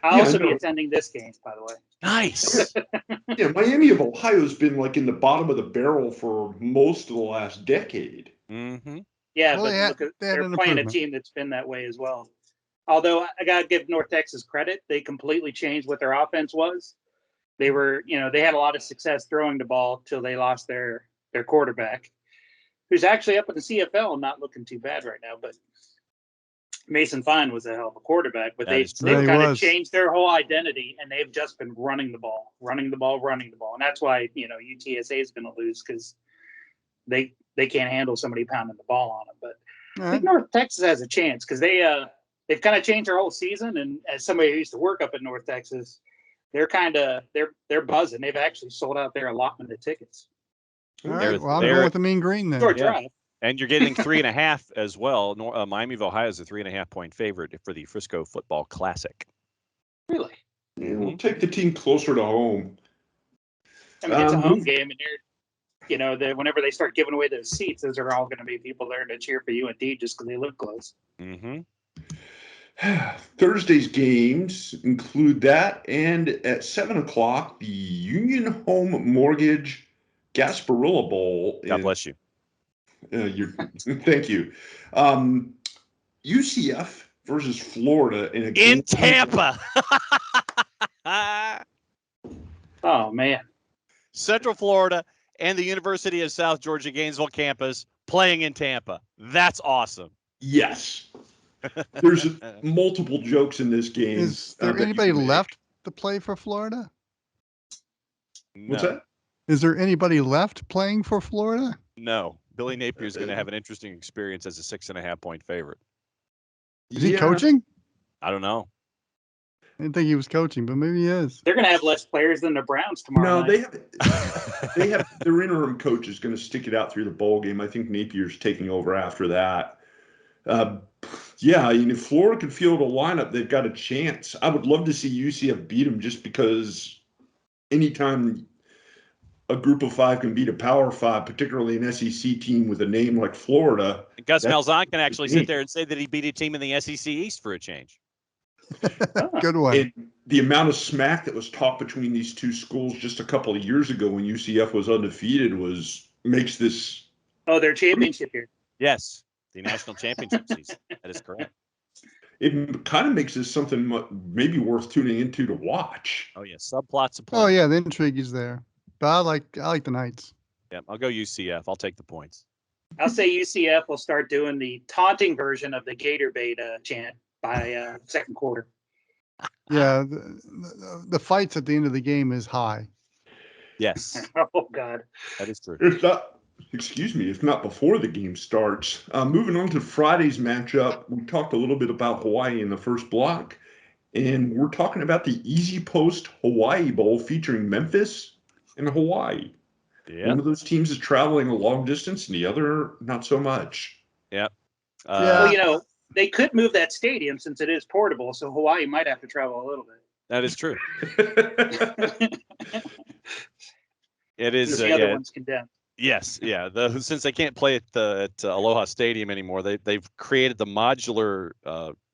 I'll also be attending this game, by the way. Nice. Yeah, Miami of Ohio's been like in the bottom of the barrel for most of the last decade. Mm-hmm. Yeah, Well, but they had- look, they had they're an playing a improvement. team that's been that way as well. Although I got to give North Texas credit, they completely changed what their offense was. They were, they had a lot of success throwing the ball till they lost their quarterback, who's actually up in the CFL and not looking too bad right now. But Mason Fine was a hell of a quarterback, but they've Yeah, he kind of was. changed their whole identity, and they've just been running the ball, and that's why UTSA is going to lose because they can't handle somebody pounding the ball on them. But I think North Texas has a chance because they've kind of changed their whole season. And as somebody who used to work up in North Texas, they're buzzing. They've actually sold out their allotment of tickets. All right. Well, I'm going with the Mean Green then. Short drive. And you're getting 3.5 as well. Miami of Ohio is a 3.5-point favorite for the Frisco Football Classic. Really? Yeah, we'll take the team closer to home. I mean, it's a home game, and whenever they start giving away those seats, those are all going to be people there to cheer for UND just because they live close. Mm-hmm. Thursday's games include that, and at 7:00, the Union Home Mortgage Gasparilla Bowl. God bless you. Thank you. UCF versus Florida in Tampa. Oh man, Central Florida and the University of South Georgia Gainesville campus playing in Tampa. That's awesome. Yes. There's multiple jokes in this game. Is there anybody left to play for Florida? What's that? Is there anybody left playing for Florida? No. Billy Napier is going to have an interesting experience as a 6.5-point favorite. Is he coaching? I don't know. I didn't think he was coaching, but maybe he is. They're going to have less players than the Browns tomorrow. No, they have their interim coach is going to stick it out through the bowl game. I think Napier's taking over after that. If Florida could field a lineup, they've got a chance. I would love to see UCF beat them just because anytime a group of five can beat a power five, particularly an SEC team with a name like Florida. Gus Malzahn can actually sit there and say that he beat a team in the SEC East for a change. Good one. And the amount of smack that was talked between these two schools just a couple of years ago when UCF was undefeated makes this. Oh, their championship year. Yes, the national championship season. That is correct. It kind of makes this something maybe worth tuning into to watch. Oh yeah, subplots of play. Oh yeah, the intrigue is there. But I like the Knights. Yeah, I'll go UCF. I'll take the points. I'll say UCF will start doing the taunting version of the Gator Bait chant by second quarter. Yeah, the fights at the end of the game is high. Yes. Oh God, that is true. If not before the game starts. Moving on to Friday's matchup, we talked a little bit about Hawaii in the first block, and we're talking about the Easy Post Hawaii Bowl featuring Memphis and Hawaii. Yeah. One of those teams is traveling a long distance, and the other not so much. Yep. Well, they could move that stadium since it is portable, so Hawaii might have to travel a little bit. That is true. It is. The other one's condemned. Yes, yeah. Since they can't play at Aloha Stadium anymore, they've created the modular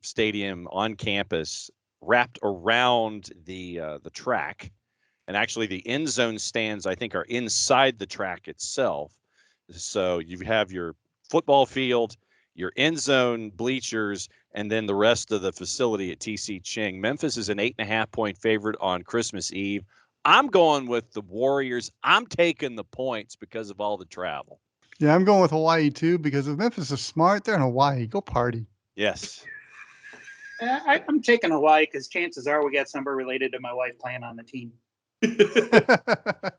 stadium on campus, wrapped around the track, and actually the end zone stands I think are inside the track itself. So you have your football field, your end zone bleachers, and then the rest of the facility at TC Ching. Memphis is an 8.5-point favorite on Christmas Eve. I'm going with the Warriors. I'm taking the points because of all the travel. Yeah, I'm going with Hawaii too because if Memphis is smart, they're in Hawaii. Go party. Yes. I'm taking Hawaii because chances are we got somebody related to my wife playing on the team.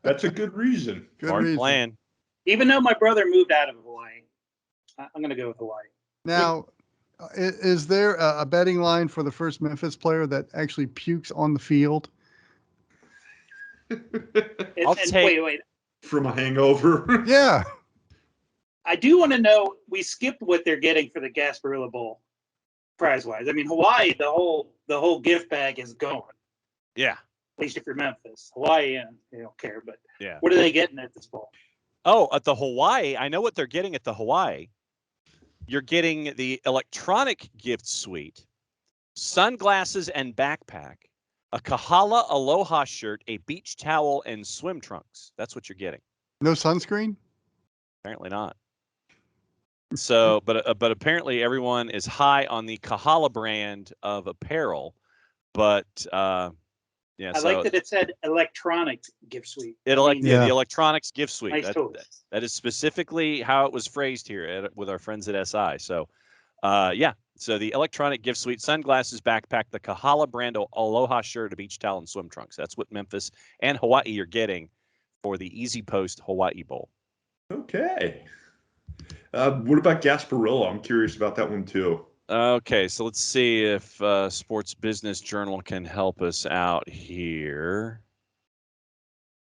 That's a good reason. Hard plan. Even though my brother moved out of Hawaii, I'm going to go with Hawaii. Now, is there a betting line for the first Memphis player that actually pukes on the field? Wait. From a hangover. Yeah. I do want to know, we skipped what they're getting for the Gasparilla Bowl prize-wise. I mean, Hawaii, the whole gift bag is going. Yeah. At least if you're Memphis. Hawaii, they don't care, but yeah. What are they getting at this bowl? Oh, at the Hawaii, I know what they're getting at the Hawaii. You're getting the electronic gift suite, sunglasses and backpack, a Kahala Aloha shirt, a beach towel, and swim trunks. That's what you're getting. No sunscreen? Apparently not. So, but apparently everyone is high on the Kahala brand of apparel. But yeah, I like that it said electronic gift suite. The electronics gift suite. Nice tools. That is specifically how it was phrased here with our friends at SI. So, yeah. So the electronic gift suite, sunglasses, backpack, the Kahala brand Aloha shirt, a beach towel, and swim trunks. That's what Memphis and Hawaii are getting for the Easy Post Hawaii Bowl. Okay. What about Gasparilla? I'm curious about that one too. Okay, so let's see if Sports Business Journal can help us out here.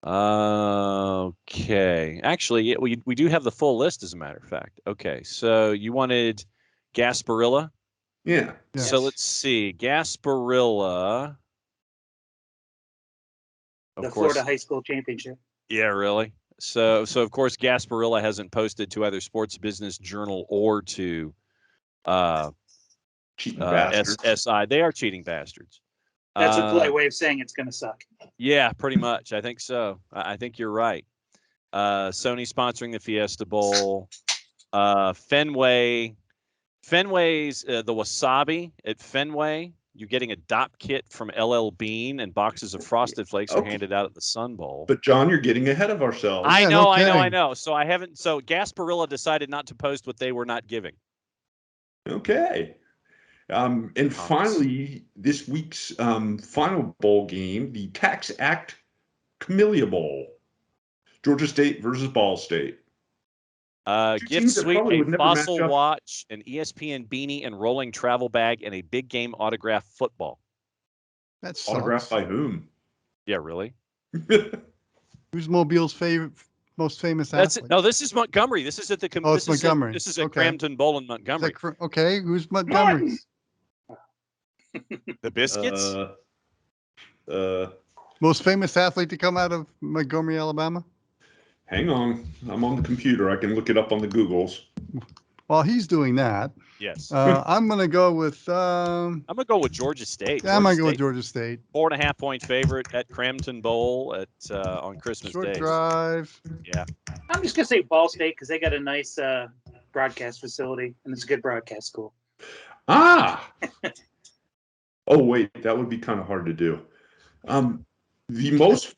Okay. Actually, we do have the full list, as a matter of fact. Okay, so you wanted Gasparilla? Yeah. So let's see. Gasparilla. The Florida High School Championship. Yeah, really? So of course, Gasparilla hasn't posted to either Sports Business Journal or to cheating bastards. SI. They are cheating bastards. That's a polite way of saying it's going to suck. Yeah, pretty much. I think so. I think you're right. Sony sponsoring the Fiesta Bowl. Fenway's the Wasabi at Fenway. You're getting a DOP kit from LL Bean, and boxes of Frosted Flakes are handed out at the Sun Bowl. But John, you're getting ahead of ourselves. I know. So I haven't. So Gasparilla decided not to post what they were not giving. Okay. And finally, this week's final bowl game, the Tax Act Camellia Bowl, Georgia State versus Ball State. Gift suite, a Fossil watch, an ESPN beanie, and rolling travel bag, and a big game autograph football. That's autographed by whom? Yeah, really? Who's Mobile's most famous athlete? No, this is Montgomery. This is at the. Oh, it's Montgomery. This is at Crampton Bowl in Montgomery. Okay, who's Montgomery? The Biscuits. Most famous athlete to come out of Montgomery, Alabama. Hang on, I'm on the computer. I can look it up on the Googles. While he's doing that, yes, I'm going to go with. I'm going to go with Georgia State. I'm going to go with Georgia State. 4.5 point favorite at Crampton Bowl on Christmas Day. Short drive. Yeah. I'm just going to say Ball State because they got a nice broadcast facility and it's a good broadcast school. Ah. Oh wait, that would be kind of hard to do.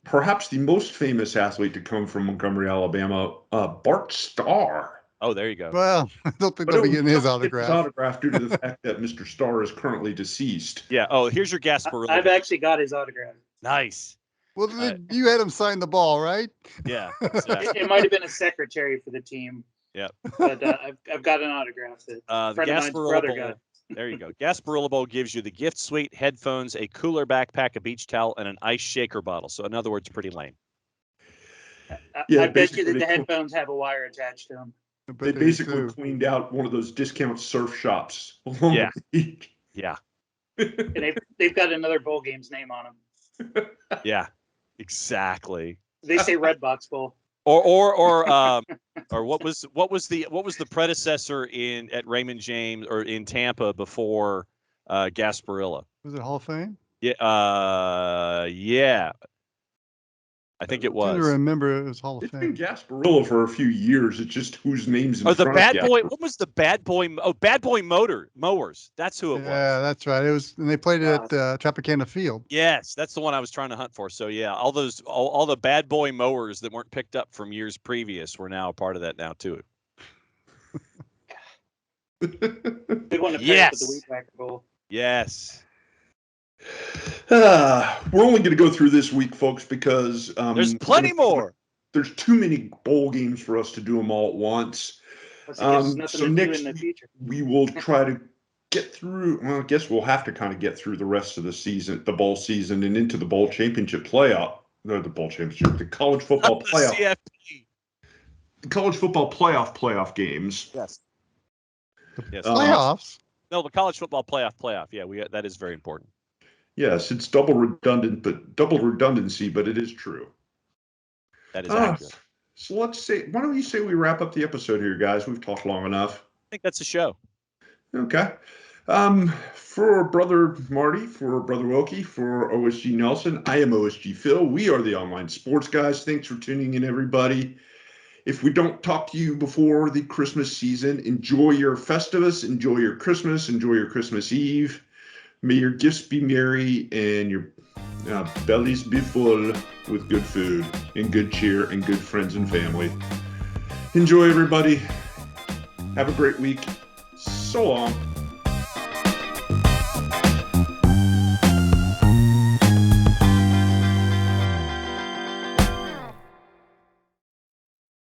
Perhaps the most famous athlete to come from Montgomery, Alabama, Bart Starr. Oh, there you go. Well, I don't think they'll be getting his autograph. His autograph due to the fact that Mr. Starr is currently deceased. Yeah. Oh, here's your Gasparilla. I've actually got his autograph. Nice. Well, you had him sign the ball, right? Yeah. Exactly. It might have been a secretary for the team. Yeah. But I've got an autograph that a friend of mine's brother got. There you go. Gasparilla Bowl gives you the gift suite, headphones, a cooler backpack, a beach towel, and an ice shaker bottle. So, in other words, pretty lame. I bet you that the headphones have a wire attached to them. They basically cleaned out one of those discount surf shops. Yeah. Yeah. And they've got another bowl game's name on them. Yeah, exactly. They say Redbox Bowl. Or what was the predecessor at Raymond James or in Tampa before Gasparilla? Was it Hall of Fame? Yeah. Yeah. I think it was. I remember it was Hall of It's Fame. been Gasparilla for a few years. It's just whose name's in front the Bad of Boy. What was the Bad Boy? Oh, Bad Boy Mowers. That's who it was. Yeah, that's right. It was, and they played it at Tropicana Field. Yes, that's the one I was trying to hunt for. So yeah, all the Bad Boy Mowers that weren't picked up from years previous were now a part of that now too. They want to pick up at the Weed Whacker Bowl. Yes. We're only going to go through this week, folks, because there's plenty more. There's too many bowl games for us to do them all at once. So next week we will try to get through. Well, I guess we'll have to kind of get through the rest of the season, the bowl season, and into the bowl championship playoff. No, the bowl championship, the college football playoff. CFP. The college football playoff games. Yes. Yes. Playoffs. No, the college football playoff. Yeah, that is very important. Yes, it's double redundancy, but it is true. That is accurate. So why don't you say we wrap up the episode here, guys? We've talked long enough. I think that's a show. Okay. For Brother Marty, for Brother Wilkie, for OSG Nelson, I am OSG Phil. We are the Online Sports Guys. Thanks for tuning in, everybody. If we don't talk to you before the Christmas season, enjoy your Festivus, enjoy your Christmas Eve. May your gifts be merry and your bellies be full with good food and good cheer and good friends and family. Enjoy, everybody. Have a great week. So long.